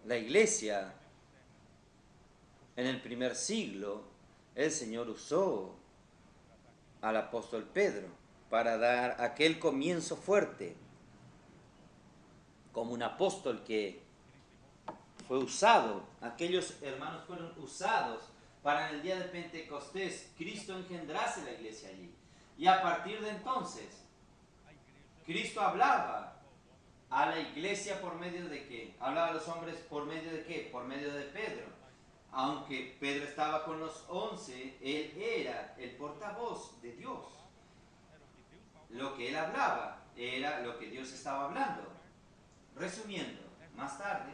la iglesia en el primer siglo, el Señor usó al apóstol Pedro para dar aquel comienzo fuerte, como un apóstol que fue usado. Aquellos hermanos fueron usados para en el día de Pentecostés Cristo engendrase la iglesia allí. Y a partir de entonces, Cristo hablaba a la iglesia por medio de qué? Hablaba a los hombres por medio de qué? Por medio de Pedro. Aunque Pedro estaba con los 11, él era el portavoz de Dios. Lo que él hablaba era lo que Dios estaba hablando. Resumiendo, más tarde,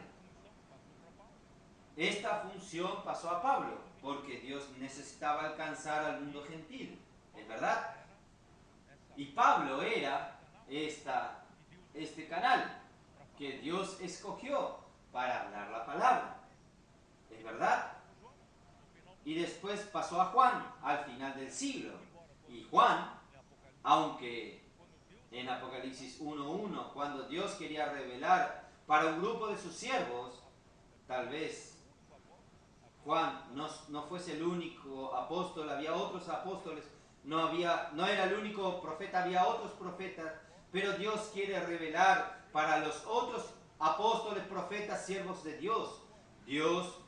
esta función pasó a Pablo, porque Dios necesitaba alcanzar al mundo gentil, ¿es verdad? Y Pablo era este canal que Dios escogió para hablar la palabra, ¿es verdad? Y después pasó a Juan al final del siglo. Y Juan, aunque en Apocalipsis 1:1, cuando Dios quería revelar para un grupo de sus siervos, tal vez Juan no fuese el único apóstol, había otros apóstoles, no era el único profeta, había otros profetas, pero Dios quiere revelar para los otros apóstoles, profetas, siervos de Dios. Dios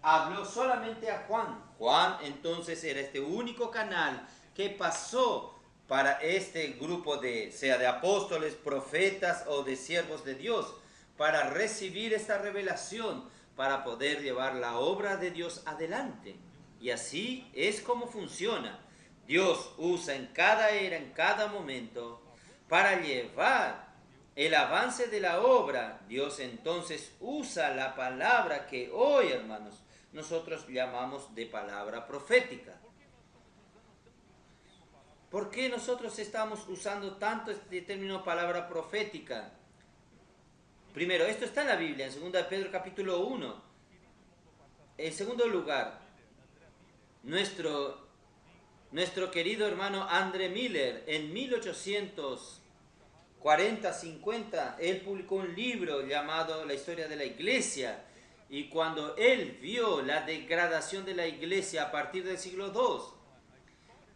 habló solamente a Juan. Juan entonces era este único canal que pasó para este grupo sea de apóstoles, profetas o de siervos de Dios, para recibir esta revelación, para poder llevar la obra de Dios adelante. Y así es como funciona. Dios usa en cada era, en cada momento, para llevar el avance de la obra. Dios entonces usa la palabra que hoy, hermanos, nosotros llamamos de palabra profética. ¿Por qué nosotros estamos usando tanto este término palabra profética? Primero, esto está en la Biblia, en 2 Pedro capítulo 1. En segundo lugar, nuestro querido hermano André Miller, en 1840-50, él publicó un libro llamado La historia de la iglesia. Y cuando él vio la degradación de la iglesia a partir del siglo II,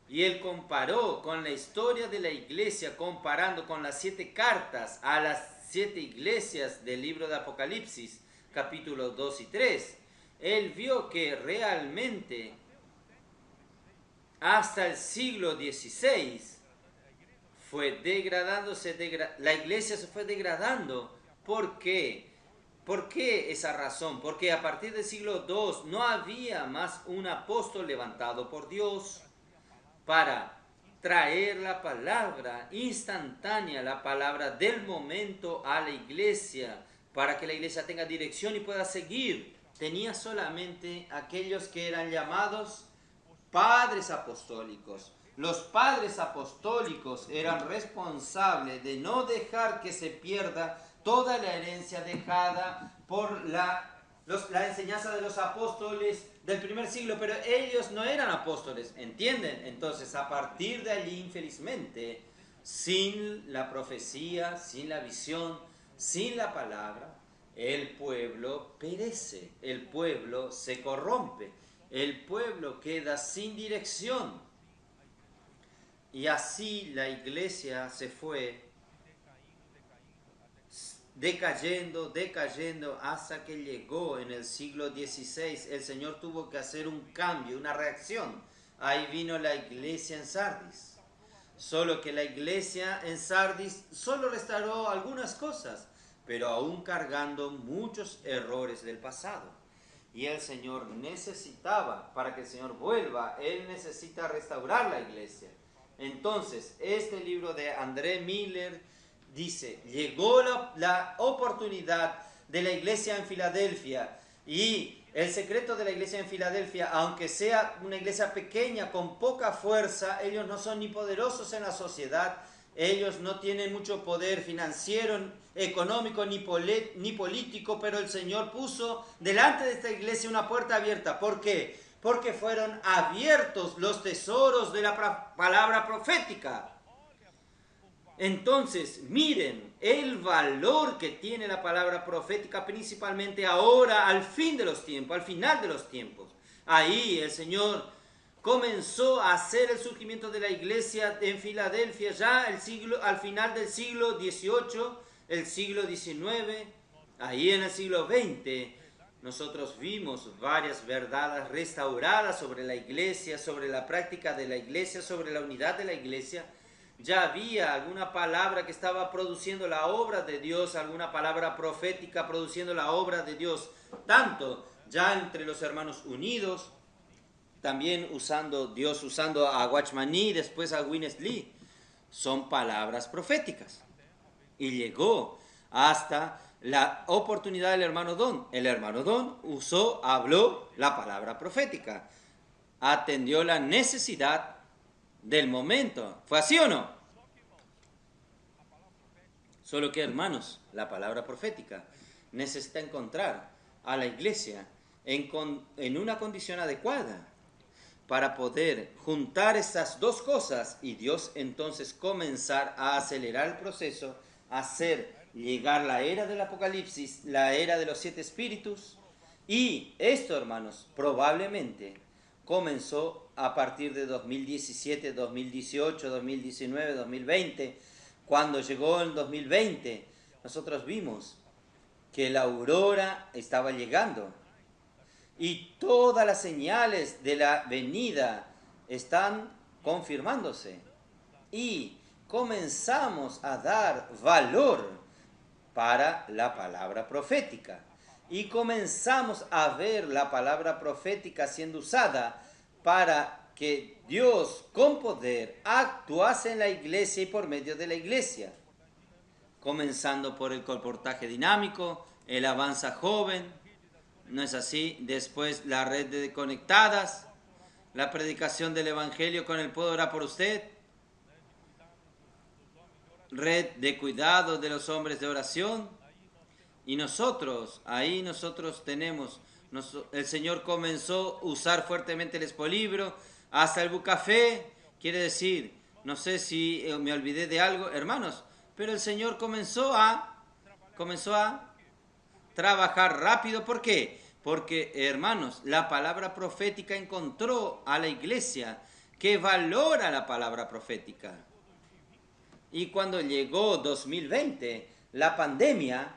y él comparó con la historia de la iglesia, comparando con las 7 cartas a las 7 iglesias del libro de Apocalipsis, capítulos 2 y 3, él vio que realmente hasta el siglo XVI fue degradándose, la iglesia se fue degradando. ¿Por qué? ¿Por qué esa razón? Porque a partir del siglo II no había más un apóstol levantado por Dios para traer la palabra instantánea, la palabra del momento a la iglesia, para que la iglesia tenga dirección y pueda seguir. Tenía solamente aquellos que eran llamados padres apostólicos. Los padres apostólicos eran responsables de no dejar que se pierda toda la herencia dejada por la enseñanza de los apóstoles del primer siglo, pero ellos no eran apóstoles, ¿entienden? Entonces, a partir de allí, infelizmente, sin la profecía, sin la visión, sin la palabra, el pueblo perece, el pueblo se corrompe, el pueblo queda sin dirección. Y así la iglesia se fue decayendo hasta que llegó en el siglo XVI. El Señor tuvo que hacer un cambio, una reacción. Ahí vino la iglesia en Sardis. Solo que la iglesia en Sardis solo restauró algunas cosas, pero aún cargando muchos errores del pasado. Y el Señor necesitaba, para que el Señor vuelva, Él necesita restaurar la iglesia. Entonces, este libro de André Miller dice, llegó la oportunidad de la iglesia en Filadelfia y El secreto de la iglesia en Filadelfia, aunque sea una iglesia pequeña, con poca fuerza, ellos no son ni poderosos en la sociedad, ellos no tienen mucho poder financiero, económico ni político, pero el Señor puso delante de esta iglesia una puerta abierta. ¿Por qué? Porque fueron abiertos los tesoros de la palabra profética. Entonces, miren el valor que tiene la palabra profética, principalmente ahora, al fin de los tiempos, al final de los tiempos. Ahí el Señor comenzó a hacer el surgimiento de la iglesia en Filadelfia ya al final del siglo XVIII, el siglo XIX, ahí en el siglo XX. Nosotros vimos varias verdades restauradas sobre la iglesia, sobre la práctica de la iglesia, sobre la unidad de la iglesia. Ya había alguna palabra que estaba produciendo la obra de Dios, alguna palabra profética produciendo la obra de Dios, tanto ya entre los hermanos unidos, también Dios usando a Watchman Nee, después a Winnesley, son palabras proféticas. Y llegó hasta la oportunidad del hermano Don. El hermano Don habló la palabra profética, atendió la necesidad del momento. ¿Fue así o no? Solo que, hermanos, la palabra profética necesita encontrar a la iglesia en una condición adecuada para poder juntar estas dos cosas y Dios entonces comenzar a acelerar el proceso, hacer llegar la era del Apocalipsis, la era de los 7 espíritus. Y esto, hermanos, probablemente comenzó a partir de 2017, 2018, 2019, 2020. Cuando llegó el 2020, nosotros vimos que la aurora estaba llegando y todas las señales de la venida están confirmándose. Y comenzamos a dar valor para la palabra profética. Y comenzamos a ver la palabra profética siendo usada para que Dios con poder actuase en la iglesia y por medio de la iglesia. Comenzando por el colportaje dinámico, el avanza joven, ¿no es así? Después la red de conectadas, la predicación del evangelio con el puedo orar por usted, red de cuidado de los hombres de oración. Y nosotros tenemos, el Señor comenzó a usar fuertemente el expolibro, hasta el bucafé, quiere decir, no sé si me olvidé de algo, hermanos, pero el Señor comenzó a trabajar rápido. ¿Por qué? Porque, hermanos, la palabra profética encontró a la iglesia que valora la palabra profética. Y cuando llegó 2020, la pandemia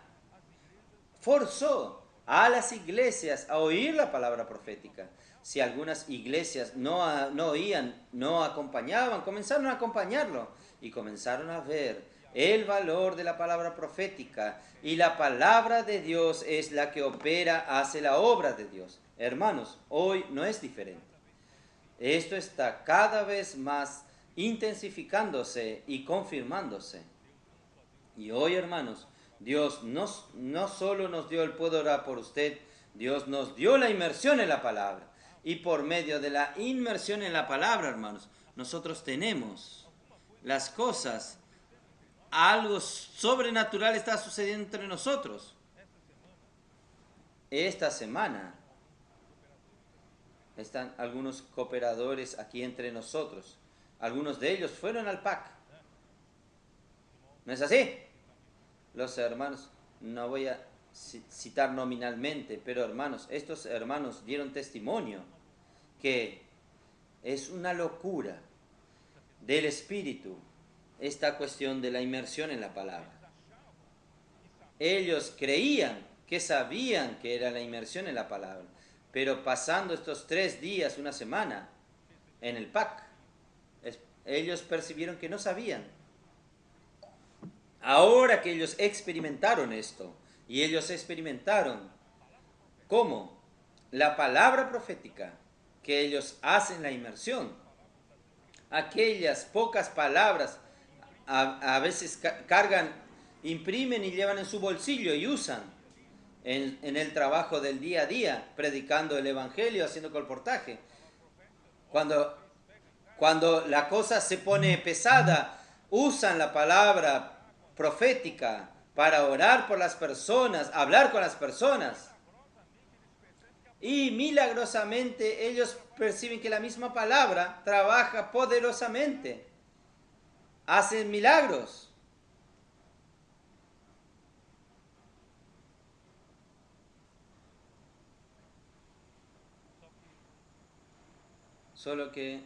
forzó a las iglesias a oír la palabra profética. Si algunas iglesias no oían, no acompañaban, comenzaron a acompañarlo y comenzaron a ver el valor de la palabra profética. Y la palabra de Dios es la que opera, hace la obra de Dios. Hermanos, hoy no es diferente. Esto está cada vez más intensificándose y confirmándose. Y hoy, hermanos, Dios no solo nos dio el puedo orar por usted, Dios nos dio la inmersión en la palabra. Y por medio de la inmersión en la palabra, hermanos, nosotros tenemos las cosas, algo sobrenatural está sucediendo entre nosotros. Esta semana están algunos cooperadores aquí entre nosotros. Algunos de ellos fueron al PAC. ¿No es así? Los hermanos, no voy a citar nominalmente, pero hermanos, estos hermanos dieron testimonio que es una locura del Espíritu esta cuestión de la inmersión en la palabra. Ellos creían que sabían que era la inmersión en la palabra, pero pasando estos 3 días, una semana, en el PAC, ellos percibieron que no sabían. Ahora que ellos experimentaron esto, y ellos experimentaron cómo la palabra profética que ellos hacen la inmersión, aquellas pocas palabras a veces cargan, imprimen y llevan en su bolsillo y usan. en el trabajo del día a día, predicando el Evangelio, haciendo colportaje. Cuando la cosa se pone pesada, usan la palabra profética para orar por las personas, hablar con las personas. Y milagrosamente ellos perciben que la misma palabra trabaja poderosamente, hacen milagros. Solo que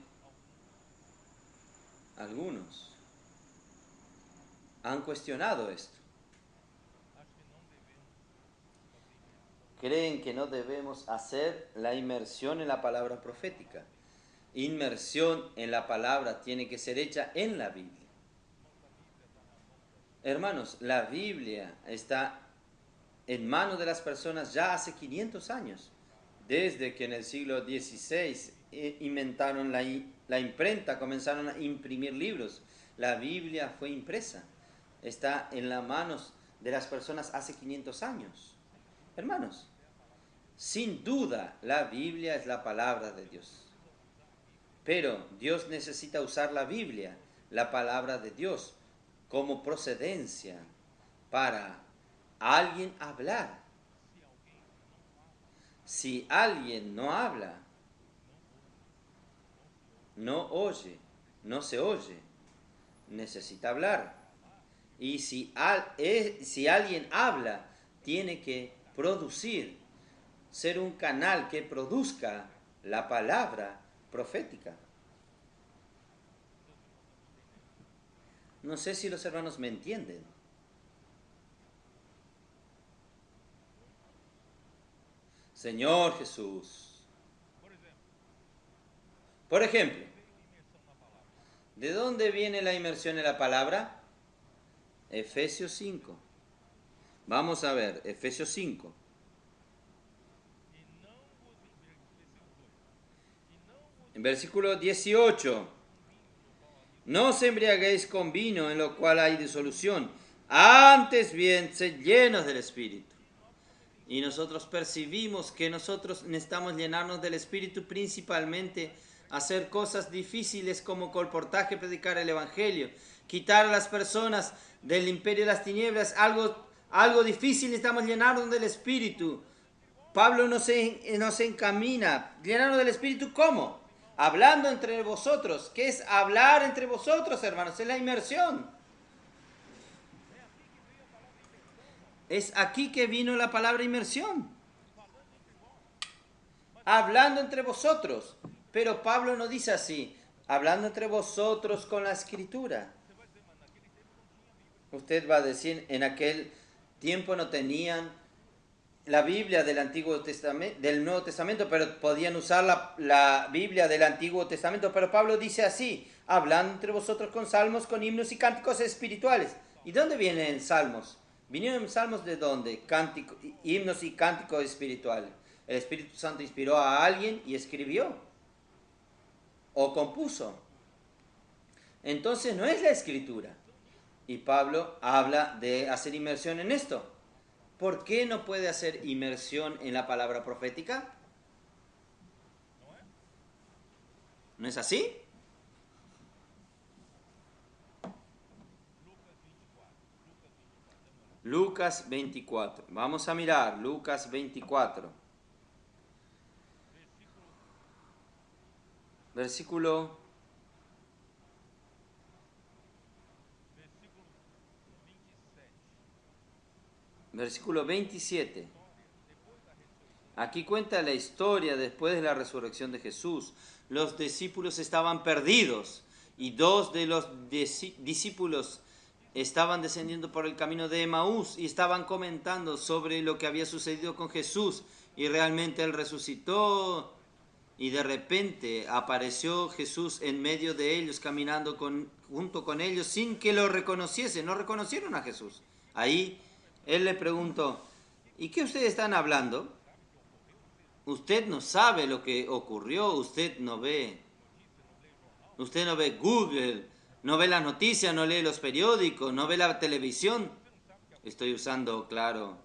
algunos han cuestionado esto. Creen que no debemos hacer la inmersión en la palabra profética. Inmersión en la palabra tiene que ser hecha en la Biblia. Hermanos, la Biblia está en manos de las personas ya hace 500 años. Desde que en el siglo XVI inventaron la imprenta, comenzaron a imprimir libros. La Biblia fue impresa. Está en las manos de las personas hace 500 años. Hermanos, sin duda la Biblia es la palabra de Dios. Pero Dios necesita usar la Biblia, la palabra de Dios, como procedencia para alguien hablar. Si alguien no habla, no oye, no se oye, necesita hablar. Y si alguien habla, tiene que producir, ser un canal que produzca la palabra profética. No sé si los hermanos me entienden. Señor Jesús. Por ejemplo, ¿de dónde viene la inmersión en la palabra? Efesios 5. Vamos a ver, Efesios 5. En versículo 18. No os embriaguéis con vino en lo cual hay disolución, antes bien sed llenos del Espíritu. Y nosotros percibimos que nosotros necesitamos llenarnos del Espíritu, principalmente hacer cosas difíciles como colportaje, predicar el Evangelio, quitar a las personas del imperio de las tinieblas, algo difícil, necesitamos llenarnos del Espíritu. Pablo nos encamina, llenarnos del Espíritu, ¿cómo? Hablando entre vosotros. ¿Qué es hablar entre vosotros, hermanos? Es la inmersión. Es aquí que vino la palabra inmersión. Hablando entre vosotros. Pero Pablo no dice así, hablando entre vosotros con la Escritura. Usted va a decir, en aquel tiempo no tenían la Biblia del Antiguo Testamento, del Nuevo Testamento, pero podían usar la Biblia del Antiguo Testamento. Pero Pablo dice así, hablando entre vosotros con salmos, con himnos y cánticos espirituales. ¿Y dónde vienen salmos? ¿Vinieron salmos de dónde? Himnos y cánticos espirituales. El Espíritu Santo inspiró a alguien y escribió o compuso. Entonces no es la Escritura. Y Pablo habla de hacer inmersión en esto. ¿Por qué no puede hacer inmersión en la palabra profética? ¿No es así? Lucas 24. Vamos a mirar Lucas 24. Versículo 27. Aquí cuenta la historia después de la resurrección de Jesús. Los discípulos estaban perdidos y dos de los discípulos estaban descendiendo por el camino de Emaús y estaban comentando sobre lo que había sucedido con Jesús, y realmente Él resucitó y de repente apareció Jesús en medio de ellos, caminando junto con ellos sin que lo reconociesen. No reconocieron a Jesús. Ahí Él le preguntó, ¿y qué ustedes están hablando? Usted no sabe lo que ocurrió, usted no ve Google, no ve las noticias, no lee los periódicos, no ve la televisión. Estoy usando, claro,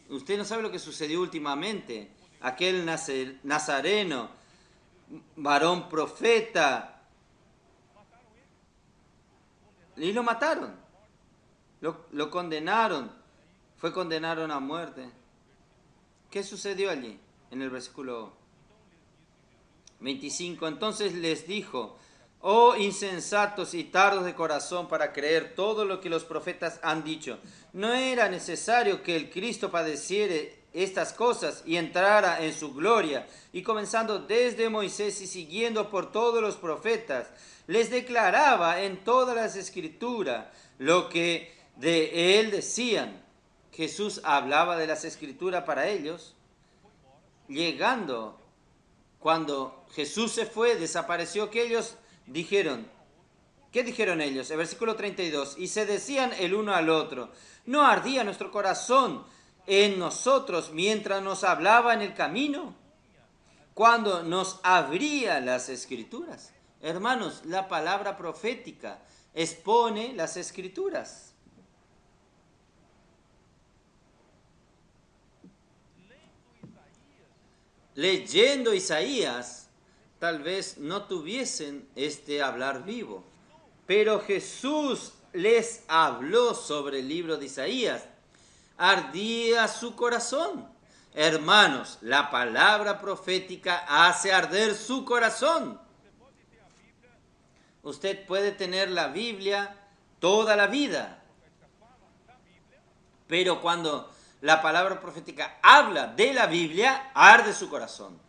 Usted no sabe lo que sucedió últimamente. Aquel nazareno, varón profeta, y lo mataron. Lo condenaron. Condenaron a muerte. ¿Qué sucedió allí? En el versículo 25. Entonces les dijo: oh insensatos y tardos de corazón para creer todo lo que los profetas han dicho. ¿No era necesario que el Cristo padeciere estas cosas y entrara en su gloria? Y comenzando desde Moisés y siguiendo por todos los profetas, les declaraba en todas las escrituras lo que de él decían. Jesús hablaba de las escrituras para ellos, llegando. Cuando Jesús se fue, desapareció, que ellos dijeron. ¿Qué dijeron ellos? El versículo 32. Y se decían el uno al otro: ¿no ardía nuestro corazón en nosotros mientras nos hablaba en el camino, cuando nos abría las escrituras? Hermanos, la palabra profética expone las escrituras. Leyendo Isaías, tal vez no tuviesen este hablar vivo, pero Jesús les habló sobre el libro de Isaías. Ardía su corazón. Hermanos, la palabra profética hace arder su corazón. Usted puede tener la Biblia toda la vida, pero cuando la palabra profética habla de la Biblia, arde su corazón.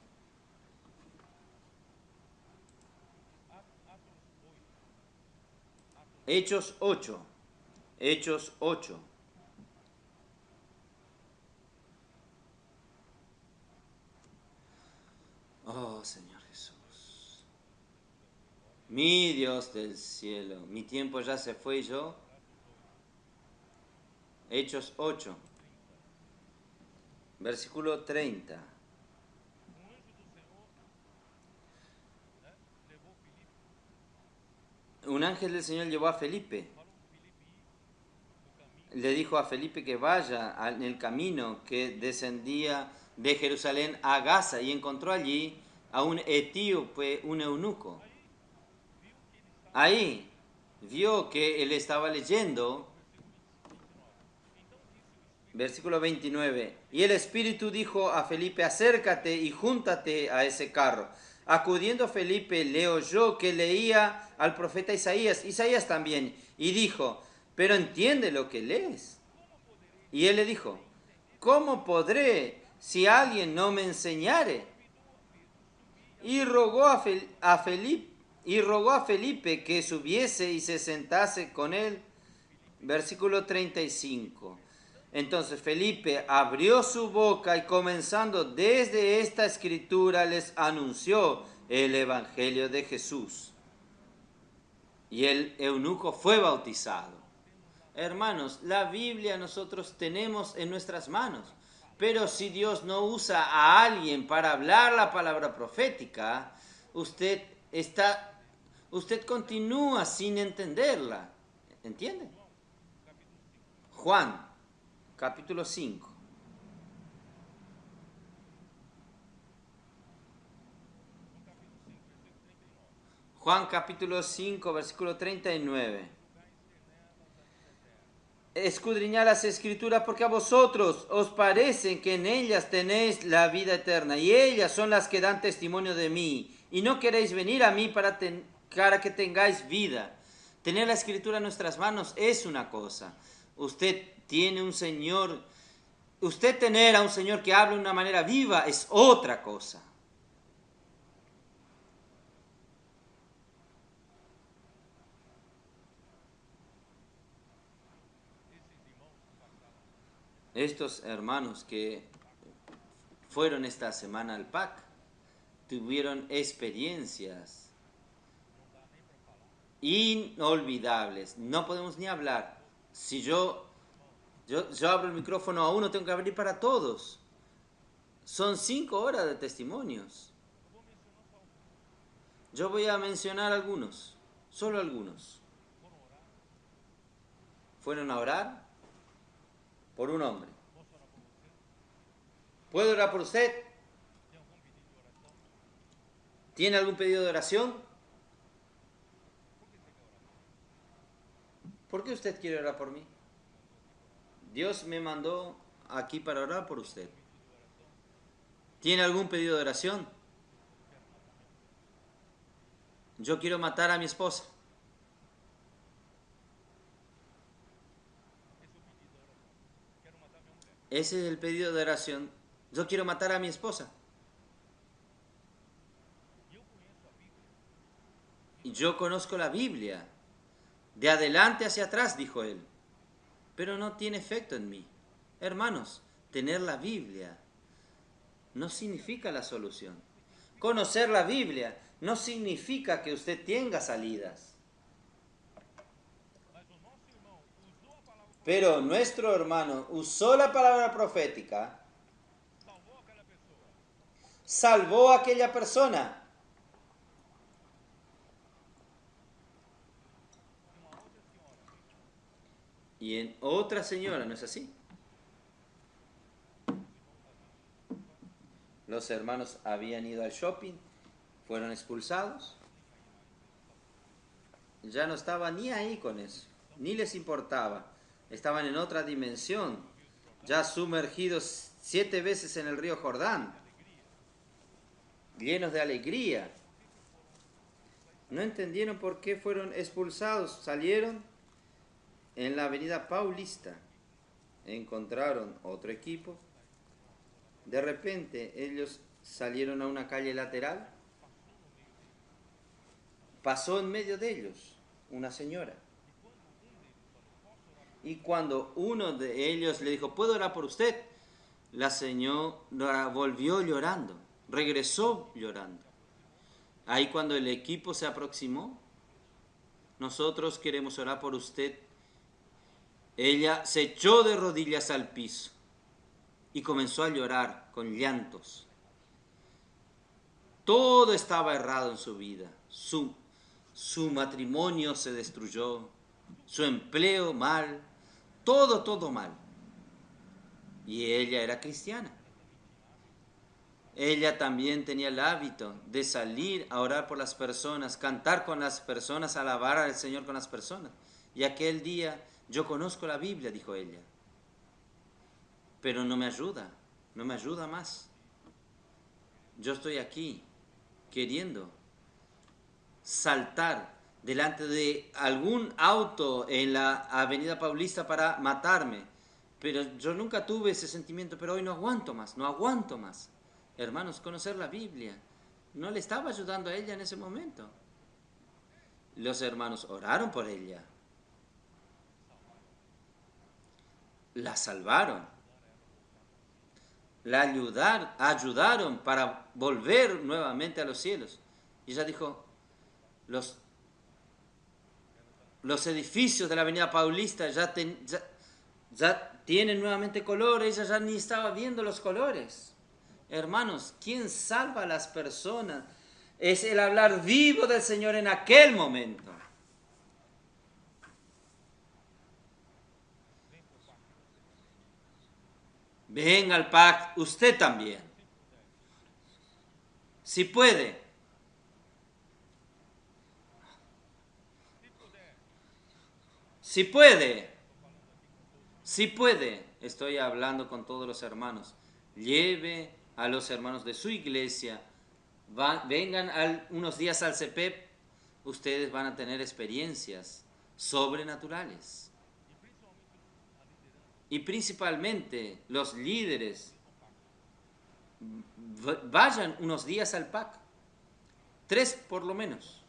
Hechos 8. Hechos 8. Oh, Señor Jesús. Mi Dios del cielo. Mi tiempo ya se fue yo. Hechos 8. Versículo 30. Un ángel del Señor llevó a Felipe. Le dijo a Felipe que vaya en el camino que descendía de Jerusalén a Gaza, y encontró allí a un etíope, un eunuco. Ahí vio que él estaba leyendo, versículo 29, y el Espíritu dijo a Felipe: acércate y júntate a ese carro. Acudiendo Felipe, le oyó que leía al profeta Isaías también, y dijo: pero entiende lo que lees. Y él le dijo: ¿cómo podré si alguien no me enseñare? Y rogó a Felipe que subiese y se sentase con él. Versículo 35. Entonces Felipe abrió su boca y, comenzando desde esta escritura, les anunció el evangelio de Jesús. Y el eunuco fue bautizado. Hermanos, la Biblia nosotros tenemos en nuestras manos, pero si Dios no usa a alguien para hablar la palabra profética, usted continúa sin entenderla. ¿Entiende? Juan, capítulo 5. Juan capítulo 5, versículo 39. Escudriñad las escrituras, porque a vosotros os parecen que en ellas tenéis la vida eterna, y ellas son las que dan testimonio de mí, y no queréis venir a mí para que tengáis vida. Tener la escritura en nuestras manos es una cosa. Usted tener a un Señor que habla de una manera viva es otra cosa. Estos hermanos que fueron esta semana al PAC tuvieron experiencias inolvidables. No podemos ni hablar. Si yo abro el micrófono a uno, tengo que abrir para todos. Son 5 horas de testimonios. Yo voy a mencionar algunos, solo algunos. Fueron a orar por un hombre. ¿Puedo orar por usted? ¿Tiene algún pedido de oración? ¿Por qué usted quiere orar por mí? Dios me mandó aquí para orar por usted. ¿Tiene algún pedido de oración? Yo quiero matar a mi esposa. Ese es el pedido de oración. Yo quiero matar a mi esposa. Y yo conozco la Biblia. De adelante hacia atrás, dijo él. Pero no tiene efecto en mí. Hermanos, tener la Biblia no significa la solución. Conocer la Biblia no significa que usted tenga salidas. Pero nuestro hermano usó la palabra profética, salvó a aquella persona. Y en otra señora, ¿no es así? Los hermanos habían ido al shopping, fueron expulsados. Ya no estaban ni ahí con eso, ni les importaba. Estaban en otra dimensión, ya sumergidos 7 veces en el río Jordán, llenos de alegría. No entendieron por qué fueron expulsados. Salieron en la avenida Paulista, encontraron otro equipo. De repente ellos salieron a una calle lateral. Pasó en medio de ellos una señora. Y cuando uno de ellos le dijo, ¿puedo orar por usted? La señora volvió llorando, regresó llorando. Ahí cuando el equipo se aproximó, nosotros queremos orar por usted. Ella se echó de rodillas al piso y comenzó a llorar con llantos. Todo estaba errado en su vida. Su matrimonio se destruyó, su empleo mal, todo mal. Y ella era cristiana. Ella también tenía el hábito de salir a orar por las personas, cantar con las personas, alabar al Señor con las personas. Y aquel día, yo conozco la Biblia, dijo ella, pero no me ayuda más. Yo estoy aquí queriendo saltar delante de algún auto en la avenida Paulista para matarme, pero yo nunca tuve ese sentimiento, pero hoy no aguanto más. Hermanos, conocer la Biblia no le estaba ayudando a ella en ese momento. Los hermanos oraron por ella, la salvaron, la ayudaron para volver nuevamente a los cielos. Y ella dijo, los edificios de la avenida Paulista ya tienen nuevamente color. Ella ya ni estaba viendo los colores. Hermanos, ¿quién salva a las personas? Es el hablar vivo del Señor en aquel momento. Venga al pacto, usted también. Si puede. Si puede. Si puede. Estoy hablando con todos los hermanos. Lleve a los hermanos de su iglesia. Vengan unos días al CEPEP. Ustedes van a tener experiencias sobrenaturales. Y principalmente los líderes, vayan unos días al PAC, 3 por lo menos.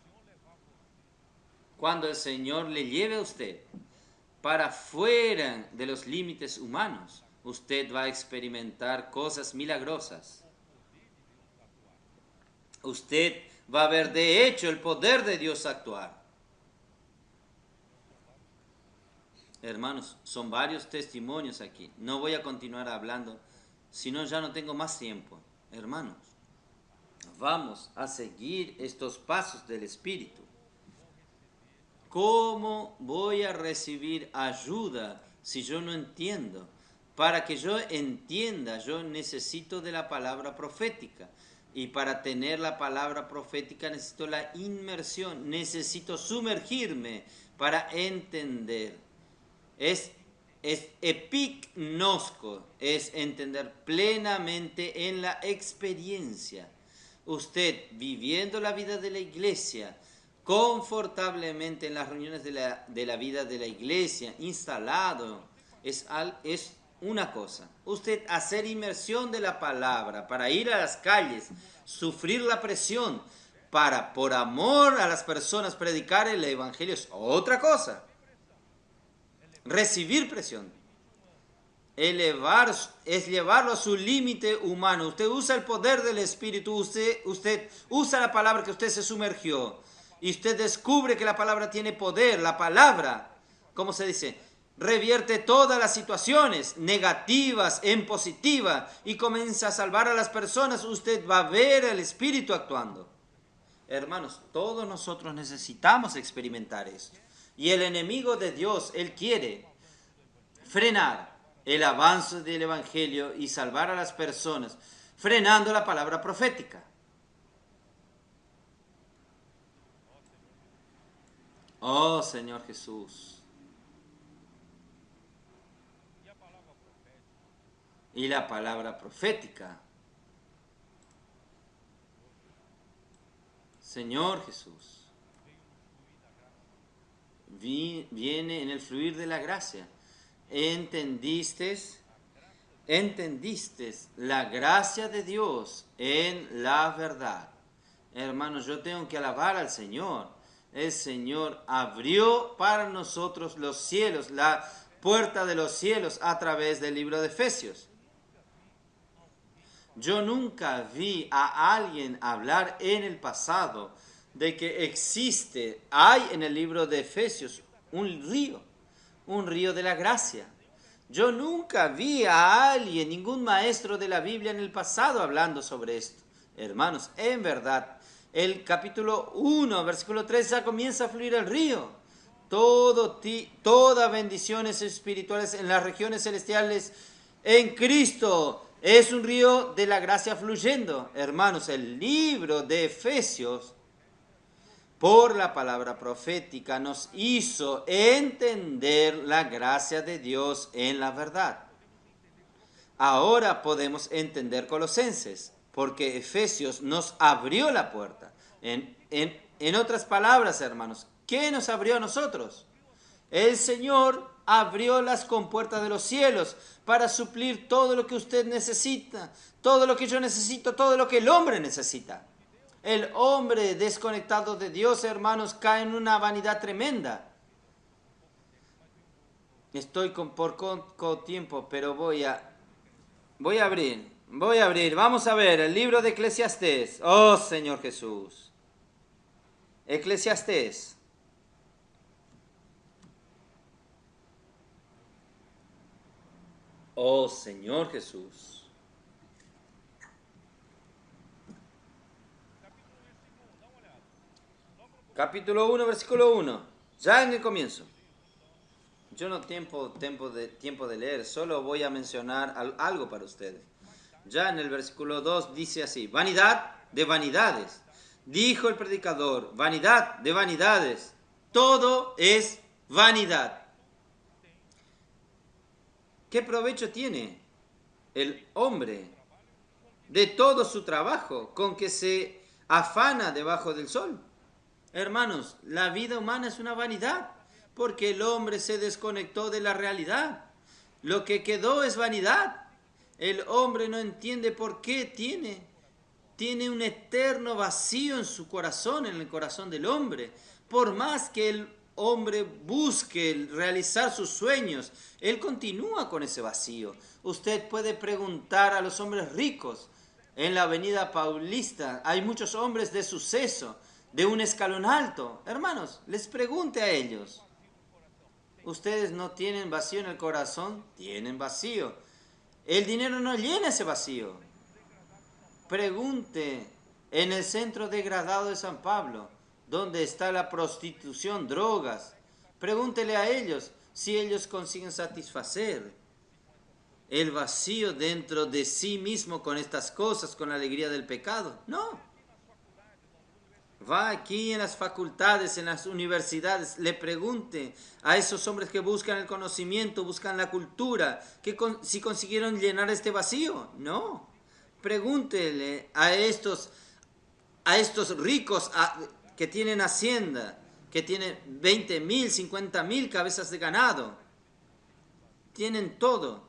Cuando el Señor le lleve a usted para fuera de los límites humanos, usted va a experimentar cosas milagrosas. Usted va a ver de hecho el poder de Dios actuar. Hermanos, son varios testimonios aquí. No voy a continuar hablando, sino ya no tengo más tiempo. Hermanos, vamos a seguir estos pasos del Espíritu. ¿Cómo voy a recibir ayuda si yo no entiendo Para que yo entienda, yo necesito de la palabra profética. Y para tener la palabra profética necesito la inmersión, necesito sumergirme para entender. Es epignosko, es entender plenamente en la experiencia. Usted viviendo la vida de la iglesia, confortablemente en las reuniones de la vida de la iglesia, instalado, es una cosa. Usted hacer inmersión de la palabra para ir a las calles, sufrir la presión, para por amor a las personas predicar el evangelio es otra cosa. Recibir presión, es llevarlo a su límite humano. Usted usa el poder del Espíritu, usted usa la palabra que usted se sumergió y usted descubre que la palabra tiene poder. La palabra, ¿cómo se dice? Revierte todas las situaciones negativas en positiva y comienza a salvar a las personas. Usted va a ver al Espíritu actuando. Hermanos, todos nosotros necesitamos experimentar esto. Y el enemigo de Dios, él quiere frenar el avance del Evangelio y salvar a las personas, frenando la palabra profética. Oh Señor Jesús. Y la palabra profética. Señor Jesús. Viene en el fluir de la gracia. ¿Entendiste la gracia de Dios en la verdad? Hermanos, yo tengo que alabar al Señor. El Señor abrió para nosotros los cielos, la puerta de los cielos a través del libro de Efesios. Yo nunca vi a alguien hablar en el pasado de que hay en el libro de Efesios un río de la gracia. Yo nunca vi a alguien, ningún maestro de la Biblia en el pasado hablando sobre esto. Hermanos, en verdad, el capítulo 1, versículo 3, ya comienza a fluir el río. Todas bendiciones espirituales en las regiones celestiales en Cristo. Es un río de la gracia fluyendo. Hermanos, el libro de Efesios, por la palabra profética, nos hizo entender la gracia de Dios en la verdad. Ahora podemos entender Colosenses, porque Efesios nos abrió la puerta. En otras palabras, hermanos, ¿qué nos abrió a nosotros? El Señor abrió las compuertas de los cielos para suplir todo lo que usted necesita, todo lo que yo necesito, todo lo que el hombre necesita. El hombre desconectado de Dios, hermanos, cae en una vanidad tremenda. Estoy con poco tiempo, pero voy a abrir. Vamos a ver el libro de Eclesiastés. Oh, Señor Jesús. Eclesiastés. Oh, Señor Jesús. Capítulo 1, versículo 1. Ya en el comienzo. Yo no tengo tiempo de leer, solo voy a mencionar algo para ustedes. Ya en el versículo 2 dice así: vanidad de vanidades. Dijo el predicador, vanidad de vanidades. Todo es vanidad. ¿Qué provecho tiene el hombre de todo su trabajo con que se afana debajo del sol? Hermanos, la vida humana es una vanidad, porque el hombre se desconectó de la realidad. Lo que quedó es vanidad. El hombre no entiende por qué tiene un eterno vacío en su corazón, en el corazón del hombre. Por más que el hombre busque realizar sus sueños, él continúa con ese vacío. Usted puede preguntar a los hombres ricos. En la avenida Paulista hay muchos hombres de suceso, de un escalón alto. Hermanos, les pregunte a ellos: ¿ustedes no tienen vacío en el corazón? Tienen vacío. El dinero no llena ese vacío. Pregunte en el centro degradado de San Pablo, donde está la prostitución, drogas. Pregúntele a ellos si ellos consiguen satisfacer el vacío dentro de sí mismo con estas cosas, con la alegría del pecado. No. Va aquí en las facultades, en las universidades, le pregunte a esos hombres que buscan el conocimiento, buscan la cultura, si consiguieron llenar este vacío. No. Pregúntele a estos ricos que tienen hacienda, que tienen 20,000, 50,000 cabezas de ganado. Tienen todo.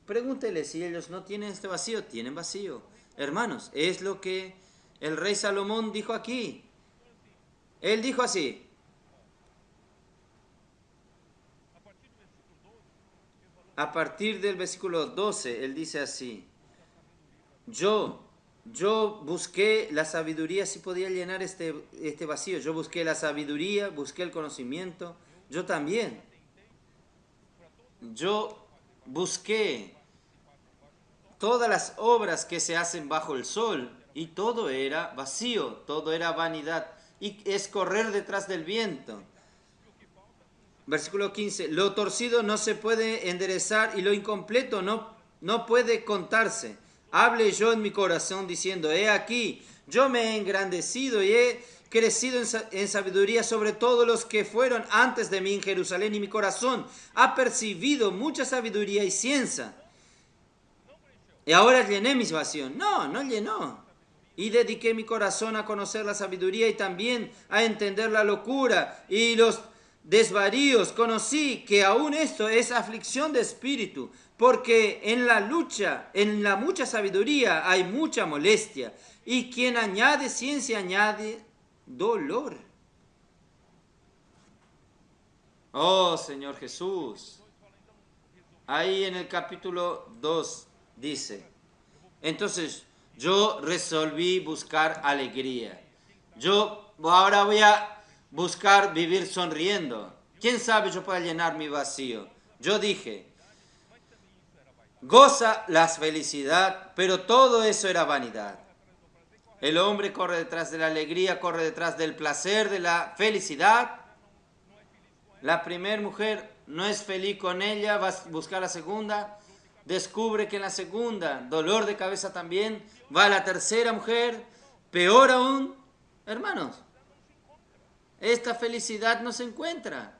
Pregúntele si ellos no tienen este vacío. Tienen vacío. Hermanos, es lo que el rey Salomón dijo aquí. Él dijo así. A partir del versículo 12, él dice así. Yo busqué la sabiduría si podía llenar este vacío. Yo busqué la sabiduría, busqué el conocimiento. Yo también. Yo busqué todas las obras que se hacen bajo el sol y todo era vacío, todo era vanidad y es correr detrás del viento. Versículo 15, lo torcido no se puede enderezar y lo incompleto no puede contarse. Hable yo en mi corazón diciendo, he aquí, yo me he engrandecido y he crecido en sabiduría sobre todos los que fueron antes de mí en Jerusalén, y mi corazón ha percibido mucha sabiduría y ciencia. Y ahora llené mi vacío. No llenó. Y dediqué mi corazón a conocer la sabiduría y también a entender la locura y los desvaríos. Conocí que aún esto es aflicción de espíritu, porque en la mucha sabiduría hay mucha molestia, y quien añade ciencia añade dolor. Oh Señor Jesús. Ahí en el capítulo 2 dice, entonces yo resolví buscar alegría. Yo ahora voy a buscar vivir sonriendo. ¿Quién sabe yo pueda llenar mi vacío? Yo dije, goza la felicidad, pero todo eso era vanidad. El hombre corre detrás de la alegría, corre detrás del placer, de la felicidad. La primera mujer no es feliz con ella, va a buscar la segunda. Descubre que en la segunda, dolor de cabeza también, va a la tercera mujer, peor aún. Hermanos, esta felicidad no se encuentra.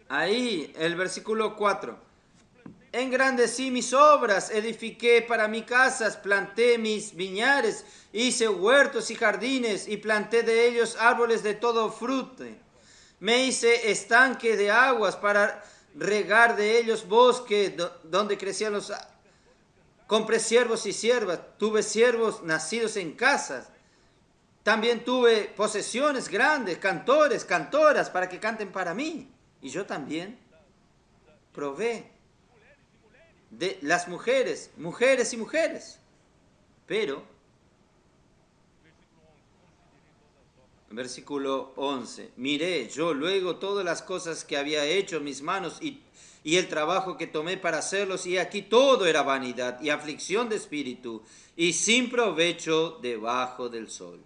Ahí, el versículo 4. Engrandecí mis obras, edifiqué para mí casas, planté mis viñares, hice huertos y jardines, y planté de ellos árboles de todo fruto. Me hice estanque de aguas para regar de ellos bosque donde crecían los... Compré siervos y siervas, tuve siervos nacidos en casas. También tuve posesiones grandes, cantores, cantoras, para que canten para mí. Y yo también probé de las mujeres y mujeres. Pero, versículo 11, miré yo luego todas las cosas que había hecho mis manos y el trabajo que tomé para hacerlos, y aquí todo era vanidad y aflicción de espíritu, y sin provecho debajo del sol.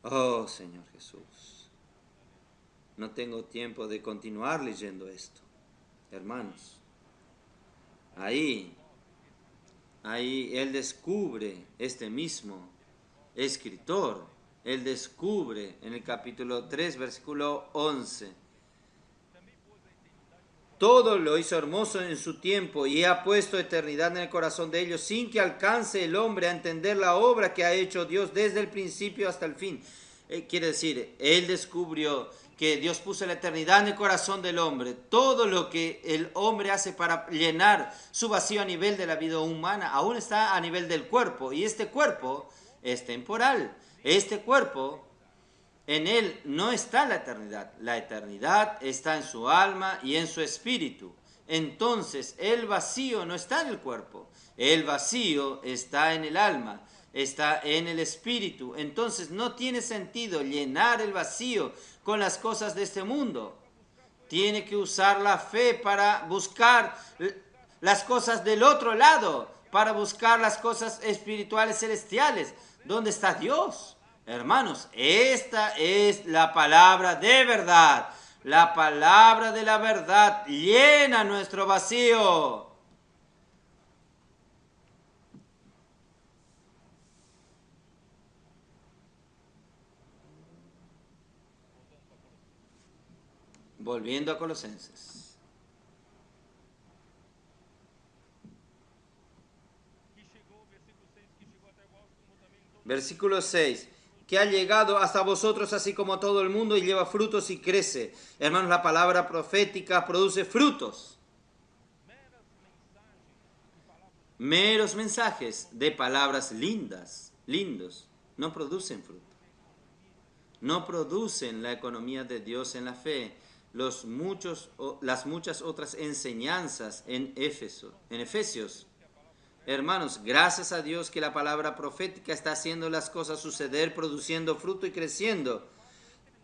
Oh Señor Jesús, no tengo tiempo de continuar leyendo esto, hermanos. Ahí él descubre, este mismo escritor, él descubre en el capítulo 3, versículo 11, todo lo hizo hermoso en su tiempo y ha puesto eternidad en el corazón de ellos, sin que alcance el hombre a entender la obra que ha hecho Dios desde el principio hasta el fin. Quiere decir, él descubrió que Dios puso la eternidad en el corazón del hombre. Todo lo que el hombre hace para llenar su vacío a nivel de la vida humana, aún está a nivel del cuerpo. Y este cuerpo es temporal. Este cuerpo, en él no está la eternidad. La eternidad está en su alma y en su espíritu. Entonces, el vacío no está en el cuerpo. El vacío está en el alma, está en el espíritu. Entonces, no tiene sentido llenar el vacío con las cosas de este mundo. Tiene que usar la fe para buscar las cosas del otro lado, para buscar las cosas espirituales celestiales. ¿Dónde está Dios? Hermanos, esta es la palabra de verdad. La palabra de la verdad llena nuestro vacío. Volviendo a Colosenses. Versículo 6. Que ha llegado hasta vosotros así como todo el mundo y lleva frutos y crece. Hermanos, la palabra profética produce frutos. Meros mensajes de palabras lindos, no producen fruto. No producen la economía de Dios en la fe. Las muchas otras enseñanzas en Efesios. Hermanos, gracias a Dios que la palabra profética está haciendo las cosas suceder, produciendo fruto y creciendo.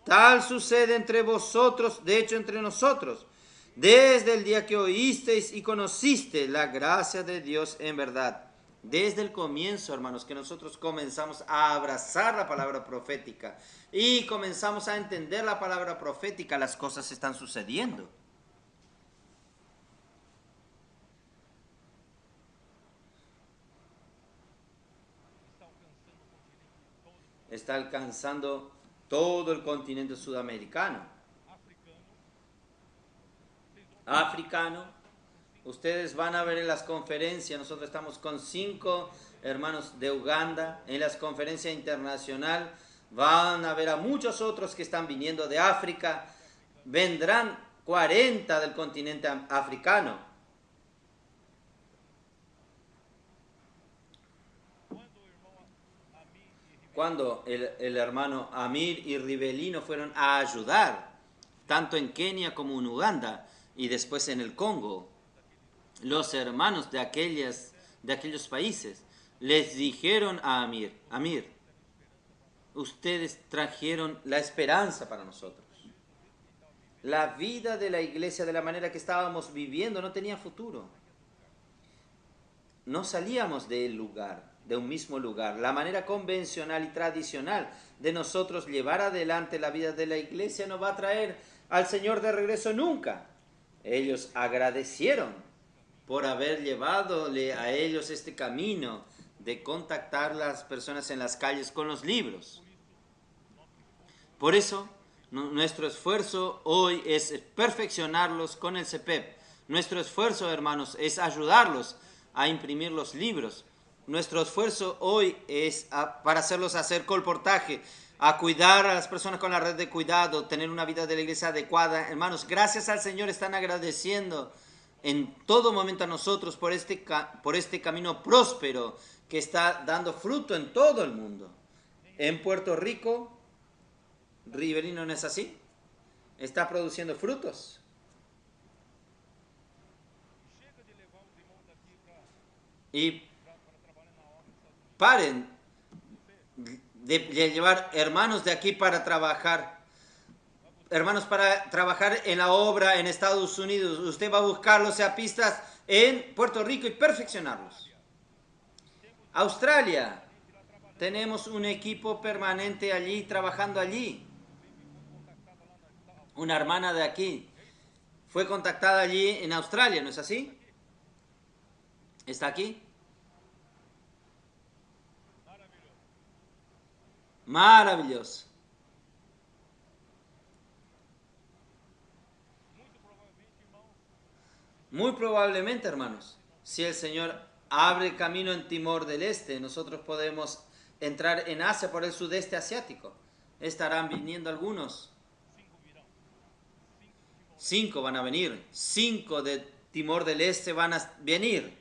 Tal sucede entre vosotros, de hecho entre nosotros, desde el día que oísteis y conocisteis la gracia de Dios en verdad. Desde el comienzo, hermanos, que nosotros comenzamos a abrazar la palabra profética y comenzamos a entender la palabra profética, las cosas están sucediendo. Está alcanzando todo el continente sudamericano, africano. Ustedes van a ver en las conferencias, nosotros estamos con 5 hermanos de Uganda, en las conferencias internacionales, van a ver a muchos otros que están viniendo de África, vendrán 40 del continente africano. Cuando el hermano Amir y Rivelino fueron a ayudar, tanto en Kenia como en Uganda, y después en el Congo, los hermanos de aquellos países les dijeron a Amir, ustedes trajeron la esperanza para nosotros. La vida de la iglesia de la manera que estábamos viviendo no tenía futuro. No salíamos del lugar, de un mismo lugar. La manera convencional y tradicional de nosotros llevar adelante la vida de la iglesia no va a traer al Señor de regreso nunca. Ellos agradecieron por haber llevadole a ellos este camino de contactar a las personas en las calles con los libros. Por eso, nuestro esfuerzo hoy es perfeccionarlos con el CEPEP. Nuestro esfuerzo, hermanos, es ayudarlos a imprimir los libros. Nuestro esfuerzo hoy es para hacerlos hacer colportaje, a cuidar a las personas con la red de cuidado, tener una vida de la iglesia adecuada. Hermanos, gracias al Señor están agradeciendo en todo momento a nosotros por este camino próspero que está dando fruto en todo el mundo. En Puerto Rico, Riverino, ¿no es así? Está produciendo frutos. Y paren de llevar hermanos de aquí para trabajar. Hermanos, para trabajar en la obra en Estados Unidos. Usted va a buscar los seapistas en Puerto Rico y perfeccionarlos. Australia. Tenemos un equipo permanente allí, trabajando allí. Una hermana de aquí fue contactada allí en Australia, ¿no es así? ¿Está aquí? Maravilloso. Muy probablemente, hermanos, si el Señor abre camino en Timor del Este, nosotros podemos entrar en Asia por el sudeste asiático. Estarán viniendo algunos. 5 van a venir. 5 de Timor del Este van a venir.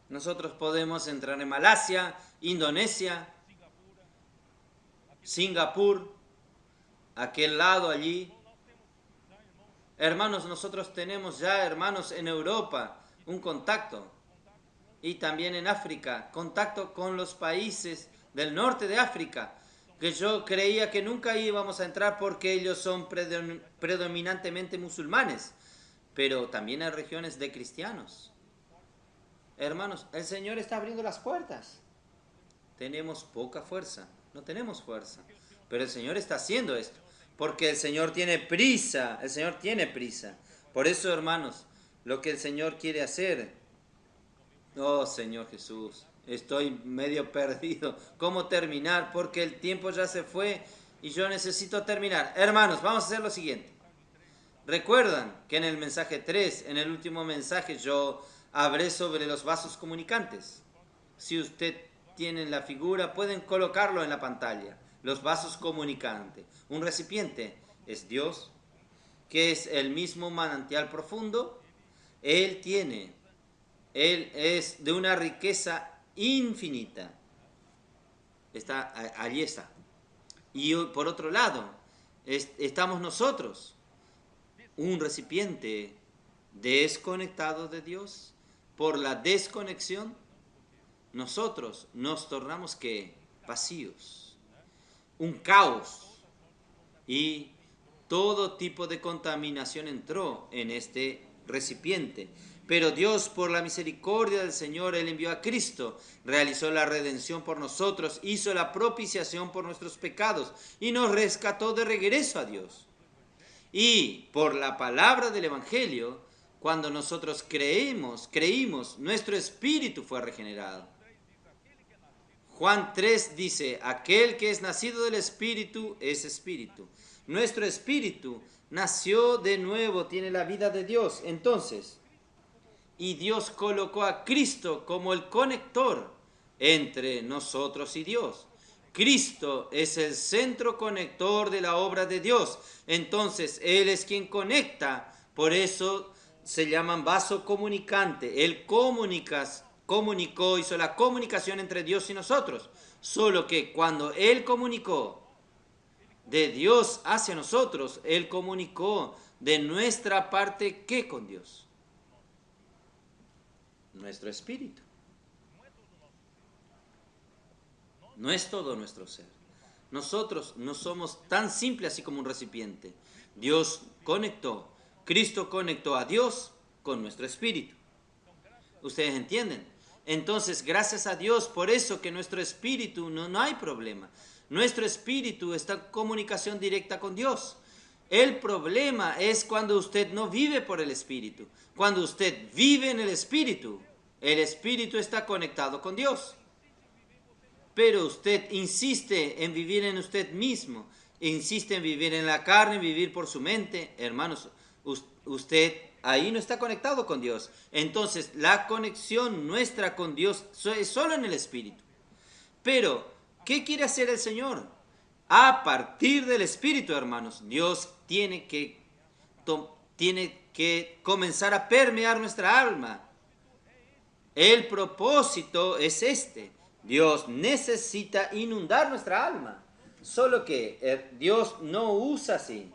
Nosotros podemos entrar en Malasia, Indonesia, Singapur, aquel lado allí. Hermanos, nosotros tenemos ya hermanos en Europa, un contacto. Y también en África, contacto con los países del norte de África, que yo creía que nunca íbamos a entrar porque ellos son predominantemente musulmanes. Pero también hay regiones de cristianos. Hermanos, el Señor está abriendo las puertas. Tenemos poca fuerza, no tenemos fuerza. Pero el Señor está haciendo esto. porque el Señor tiene prisa, el Señor tiene prisa. Por eso, hermanos, lo que el Señor quiere hacer, oh Señor Jesús, estoy medio perdido. ¿Cómo terminar? Porque el tiempo ya se fue y yo necesito terminar. Hermanos, vamos a hacer lo siguiente. Recuerdan que en el mensaje 3, en el último mensaje, yo hablé sobre los vasos comunicantes. Si usted tiene la figura, pueden colocarlo en la pantalla. Los vasos comunicantes. Un recipiente es Dios, que es el mismo manantial profundo. Él es de una riqueza infinita. Allí está. Y por otro lado, estamos nosotros, un recipiente desconectado de Dios. Por la desconexión, nosotros nos tornamos ¿qué? Vacíos, un caos, y todo tipo de contaminación entró en este recipiente. Pero Dios, por la misericordia del Señor, Él envió a Cristo, realizó la redención por nosotros, hizo la propiciación por nuestros pecados y nos rescató de regreso a Dios. Y por la palabra del Evangelio, cuando nosotros creímos, nuestro espíritu fue regenerado. Juan 3 dice, aquel que es nacido del Espíritu es Espíritu. Nuestro espíritu nació de nuevo, tiene la vida de Dios. Entonces, y Dios colocó a Cristo como el conector entre nosotros y Dios. Cristo es el centro conector de la obra de Dios. Entonces, Él es quien conecta. Por eso se llaman vaso comunicante. Él comunicó, hizo la comunicación entre Dios y nosotros. Solo que cuando Él comunicó de Dios hacia nosotros, Él comunicó de nuestra parte, ¿qué con Dios? Nuestro espíritu. No es todo nuestro ser. Nosotros no somos tan simples así como un recipiente. Dios conectó, Cristo conectó a Dios con nuestro espíritu. ¿Ustedes entienden? Entonces, gracias a Dios, por eso que nuestro espíritu no hay problema. Nuestro espíritu está en comunicación directa con Dios. El problema es cuando usted no vive por el espíritu. Cuando usted vive en el espíritu está conectado con Dios. Pero usted insiste en vivir en usted mismo, insiste en vivir en la carne, vivir por su mente. Hermanos, usted ahí no está conectado con Dios. Entonces, la conexión nuestra con Dios es solo en el Espíritu. Pero, ¿qué quiere hacer el Señor? A partir del Espíritu, hermanos, Dios tiene que comenzar a permear nuestra alma. El propósito es este. Dios necesita inundar nuestra alma. Solo que Dios no usa así.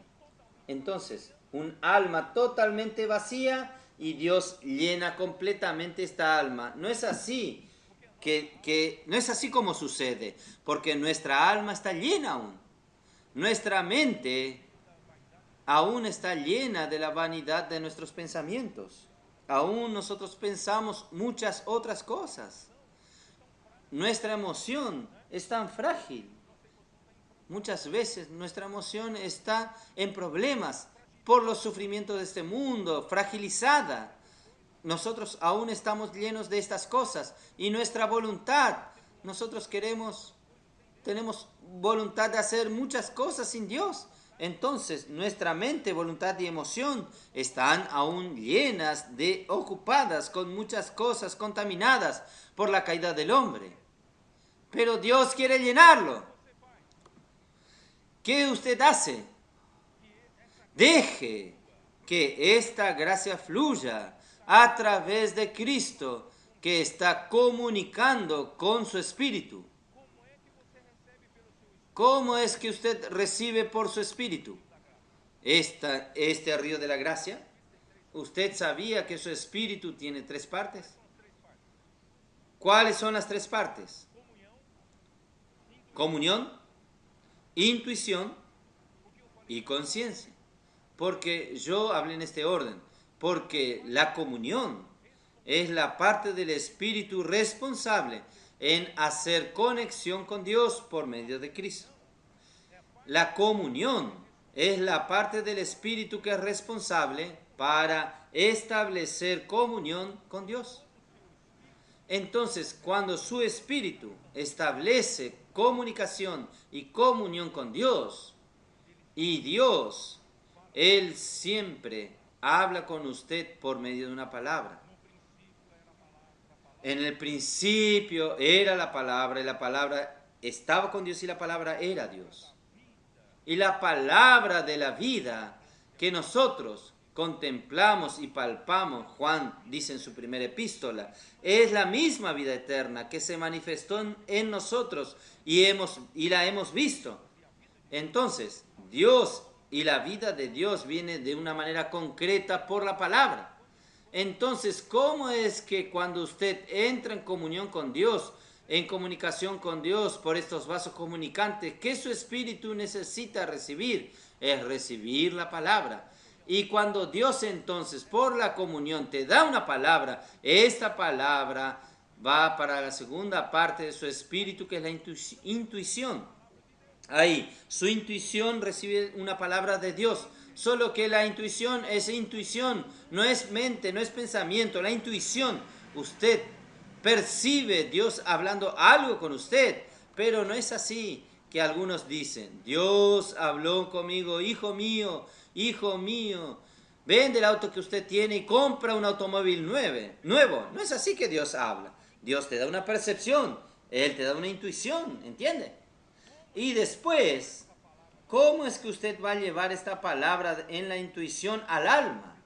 Entonces, un alma totalmente vacía y Dios llena completamente esta alma. No es así no es así como sucede, porque nuestra alma está llena aún. Nuestra mente aún está llena de la vanidad de nuestros pensamientos. Aún nosotros pensamos muchas otras cosas. Nuestra emoción es tan frágil. Muchas veces nuestra emoción está en problemas por los sufrimientos de este mundo, fragilizada. Nosotros aún estamos llenos de estas cosas y nuestra voluntad, nosotros tenemos voluntad de hacer muchas cosas sin Dios. Entonces nuestra mente, voluntad y emoción están aún ocupadas con muchas cosas contaminadas por la caída del hombre. Pero Dios quiere llenarlo. ¿Qué usted hace? Deje que esta gracia fluya a través de Cristo, que está comunicando con su espíritu. ¿Cómo es que usted recibe por su espíritu este río de la gracia? ¿Usted sabía que su espíritu tiene 3 partes? ¿Cuáles son las 3 partes? Comunión, intuición y conciencia. Porque yo hablé en este orden. Porque la comunión es la parte del espíritu responsable en hacer conexión con Dios por medio de Cristo. La comunión es la parte del Espíritu que es responsable para establecer comunión con Dios. Entonces, cuando su Espíritu establece comunicación y comunión con Dios, y Dios, Él siempre habla con usted por medio de una palabra. En el principio era la palabra, y la palabra estaba con Dios y la palabra era Dios. Y la palabra de la vida que nosotros contemplamos y palpamos, Juan dice en su primera epístola, es la misma vida eterna que se manifestó en nosotros y la hemos visto. Entonces, Dios y la vida de Dios viene de una manera concreta por la palabra. Entonces, ¿cómo es que cuando usted entra en comunión con Dios, en comunicación con Dios por estos vasos comunicantes, que su espíritu necesita recibir? Es recibir la palabra. Y cuando Dios entonces por la comunión te da una palabra, esta palabra va para la segunda parte de su espíritu, que es la intuición. Ahí, su intuición recibe una palabra de Dios. Solo que la intuición es intuición, no es mente, no es pensamiento. La intuición, usted percibe Dios hablando algo con usted, pero no es así que algunos dicen, Dios habló conmigo, hijo mío, vende el auto que usted tiene y compra un automóvil nuevo. No es así que Dios habla. Dios te da una percepción, Él te da una intuición, ¿entiende? Y después, ¿cómo es que usted va a llevar esta palabra en la intuición al alma?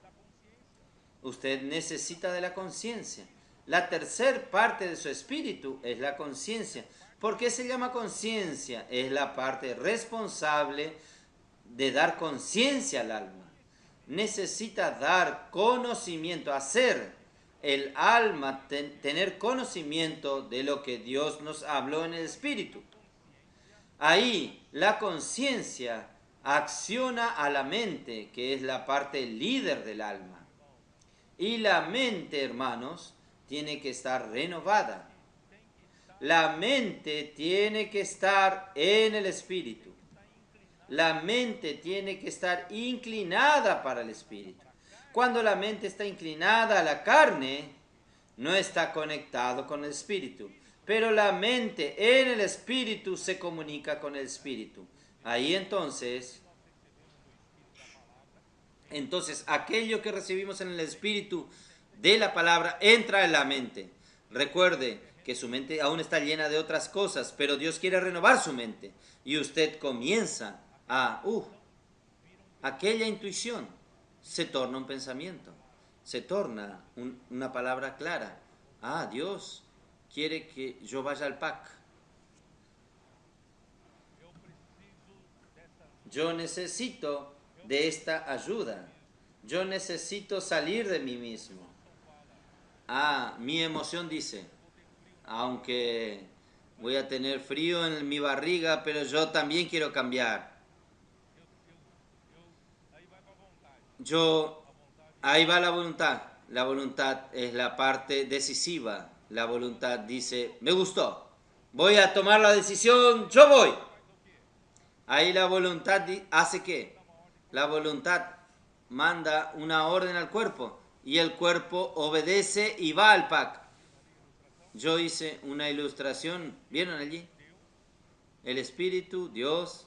Usted necesita de la conciencia. La tercer parte de su espíritu es la conciencia. ¿Por qué se llama conciencia? Es la parte responsable de dar conciencia al alma. Necesita dar conocimiento, hacer el alma tener conocimiento de lo que Dios nos habló en el espíritu. Ahí la conciencia acciona a la mente, que es la parte líder del alma. Y la mente, hermanos, tiene que estar renovada. La mente tiene que estar en el espíritu. La mente tiene que estar inclinada para el espíritu. Cuando la mente está inclinada a la carne, no está conectado con el espíritu. Pero la mente en el espíritu se comunica con el espíritu. Ahí entonces aquello que recibimos en el espíritu de la palabra entra en la mente. Recuerde que su mente aún está llena de otras cosas, pero Dios quiere renovar su mente. Y usted comienza aquella intuición se torna un pensamiento, se torna una palabra clara. Dios quiere que yo vaya al PAC. Yo necesito de esta ayuda. Yo necesito salir de mí mismo. Mi emoción dice, aunque voy a tener frío en mi barriga, pero yo también quiero cambiar. Ahí va la voluntad. La voluntad es la parte decisiva. La voluntad dice, me gustó, voy a tomar la decisión, yo voy. Ahí la voluntad hace ¿qué? La voluntad manda una orden al cuerpo y el cuerpo obedece y va al PAC. Yo hice una ilustración, ¿vieron allí? El Espíritu, Dios,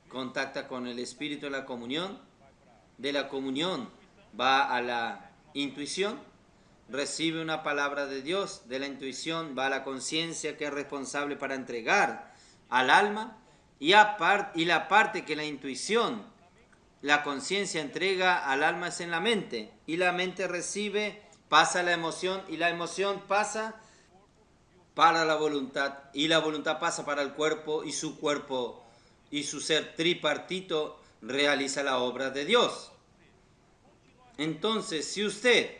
contacta con el Espíritu en la comunión. De la comunión va a la intuición, recibe una palabra de Dios. De la intuición va a la conciencia, que es responsable para entregar al alma, y la parte que la intuición, la conciencia entrega al alma es en la mente, y la mente recibe, pasa a la emoción, y la emoción pasa para la voluntad, y la voluntad pasa para el cuerpo y su ser tripartito realiza la obra de Dios. Entonces, si usted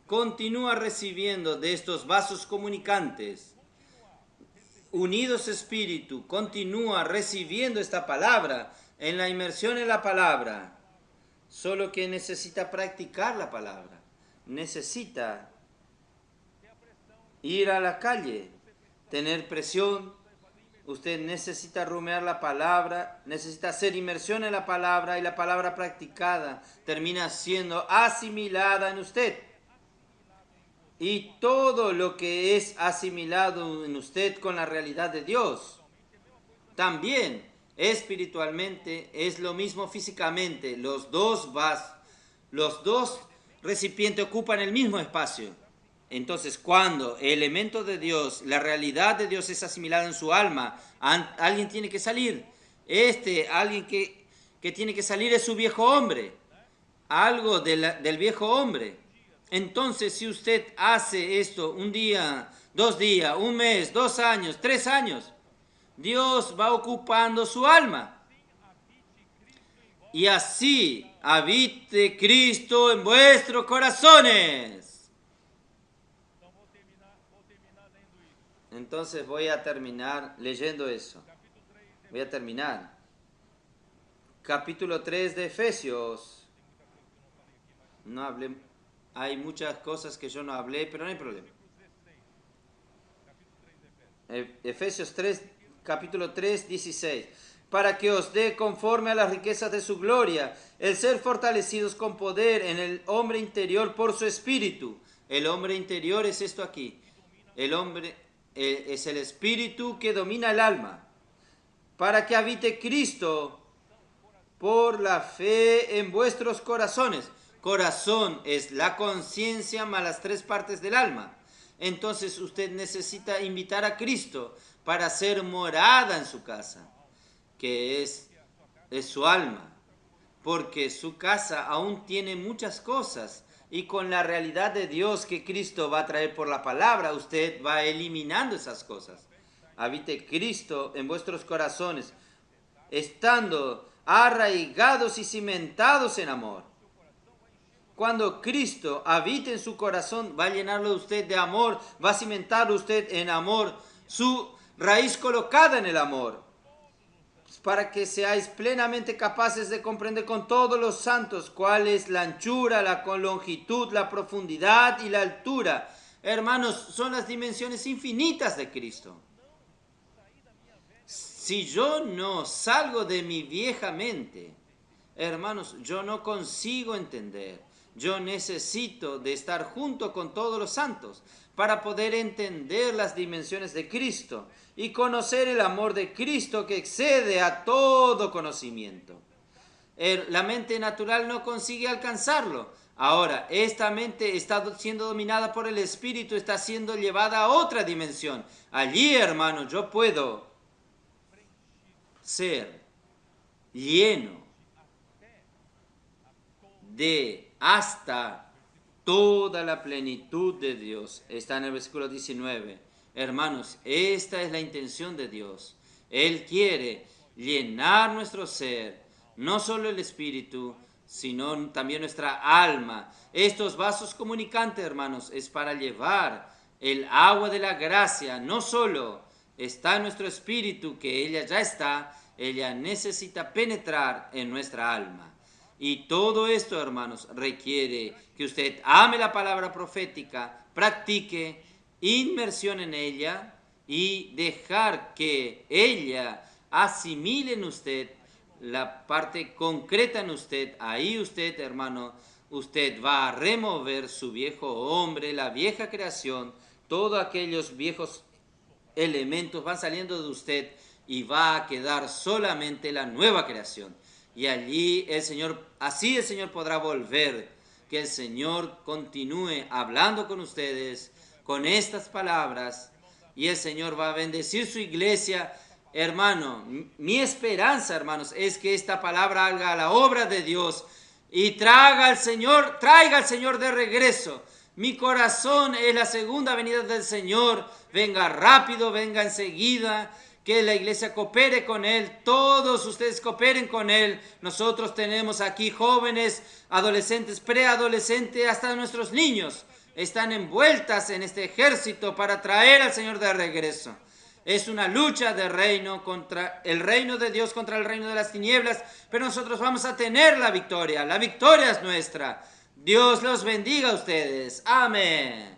continúa recibiendo de estos vasos comunicantes, unidos espíritu, continúa recibiendo esta palabra, en la inmersión en la palabra, solo que necesita practicar la palabra, necesita ir a la calle, tener presión, Usted necesita rumiar la palabra, necesita hacer inmersión en la palabra y la palabra practicada termina siendo asimilada en usted. Y todo lo que es asimilado en usted con la realidad de Dios, también espiritualmente es lo mismo físicamente. Los dos recipientes ocupan el mismo espacio. Entonces, cuando el elemento de Dios, la realidad de Dios es asimilada en su alma, alguien tiene que salir. Alguien que tiene que salir es su viejo hombre. Algo del viejo hombre. Entonces, si usted hace esto un día, 2 días, un mes, 2 años, 3 años, Dios va ocupando su alma. Y así habite Cristo en vuestros corazones. Entonces voy a terminar leyendo eso. Voy a terminar. Capítulo 3 de Efesios. No hablé. Hay muchas cosas que yo no hablé, pero no hay problema. Efesios 3, capítulo 3, 16. Para que os dé conforme a las riquezas de su gloria, el ser fortalecidos con poder en el hombre interior por su espíritu. El hombre interior es esto aquí. El hombre es el espíritu que domina el alma. Para que habite Cristo por la fe en vuestros corazones. Corazón es la conciencia más las 3 partes del alma. Entonces usted necesita invitar a Cristo para hacer morada en su casa, que es su alma, porque su casa aún tiene muchas cosas y con la realidad de Dios que Cristo va a traer por la palabra, usted va eliminando esas cosas. Habite Cristo en vuestros corazones, estando arraigados y cimentados en amor. Cuando Cristo habite en su corazón, va a llenarlo usted de amor, va a cimentar usted en amor, su raíz colocada en el amor, para que seáis plenamente capaces de comprender con todos los santos cuál es la anchura, la longitud, la profundidad y la altura. Hermanos, son las dimensiones infinitas de Cristo. Si yo no salgo de mi vieja mente, hermanos, yo no consigo entender. Yo necesito de estar junto con todos los santos para poder entender las dimensiones de Cristo y conocer el amor de Cristo que excede a todo conocimiento. La mente natural no consigue alcanzarlo. Ahora, esta mente está siendo dominada por el Espíritu, está siendo llevada a otra dimensión. Allí, hermanos, yo puedo ser lleno de hasta toda la plenitud de Dios. Está en el versículo 19. Hermanos, esta es la intención de Dios. Él quiere llenar nuestro ser, no solo el espíritu, sino también nuestra alma. Estos vasos comunicantes, hermanos, es para llevar el agua de la gracia. No solo está en nuestro espíritu, que ella ya está, ella necesita penetrar en nuestra alma. Y todo esto, hermanos, requiere que usted ame la palabra profética, practique inmersión en ella y dejar que ella asimile en usted la parte concreta en usted. Ahí usted, hermano, usted va a remover su viejo hombre, la vieja creación, todos aquellos viejos elementos van saliendo de usted y va a quedar solamente la nueva creación. Y allí así el Señor podrá volver, que el Señor continúe hablando con ustedes con estas palabras y el Señor va a bendecir su iglesia. Hermano, mi esperanza, hermanos, es que esta palabra haga la obra de Dios y traiga al Señor de regreso. Mi corazón es la segunda venida del Señor. Venga rápido, venga enseguida. Que la iglesia coopere con Él, todos ustedes cooperen con Él. Nosotros tenemos aquí jóvenes, adolescentes, preadolescentes, hasta nuestros niños están envueltas en este ejército para traer al Señor de regreso. Es una lucha de reino contra el reino de Dios, contra el reino de las tinieblas, pero nosotros vamos a tener la victoria es nuestra. Dios los bendiga a ustedes. Amén.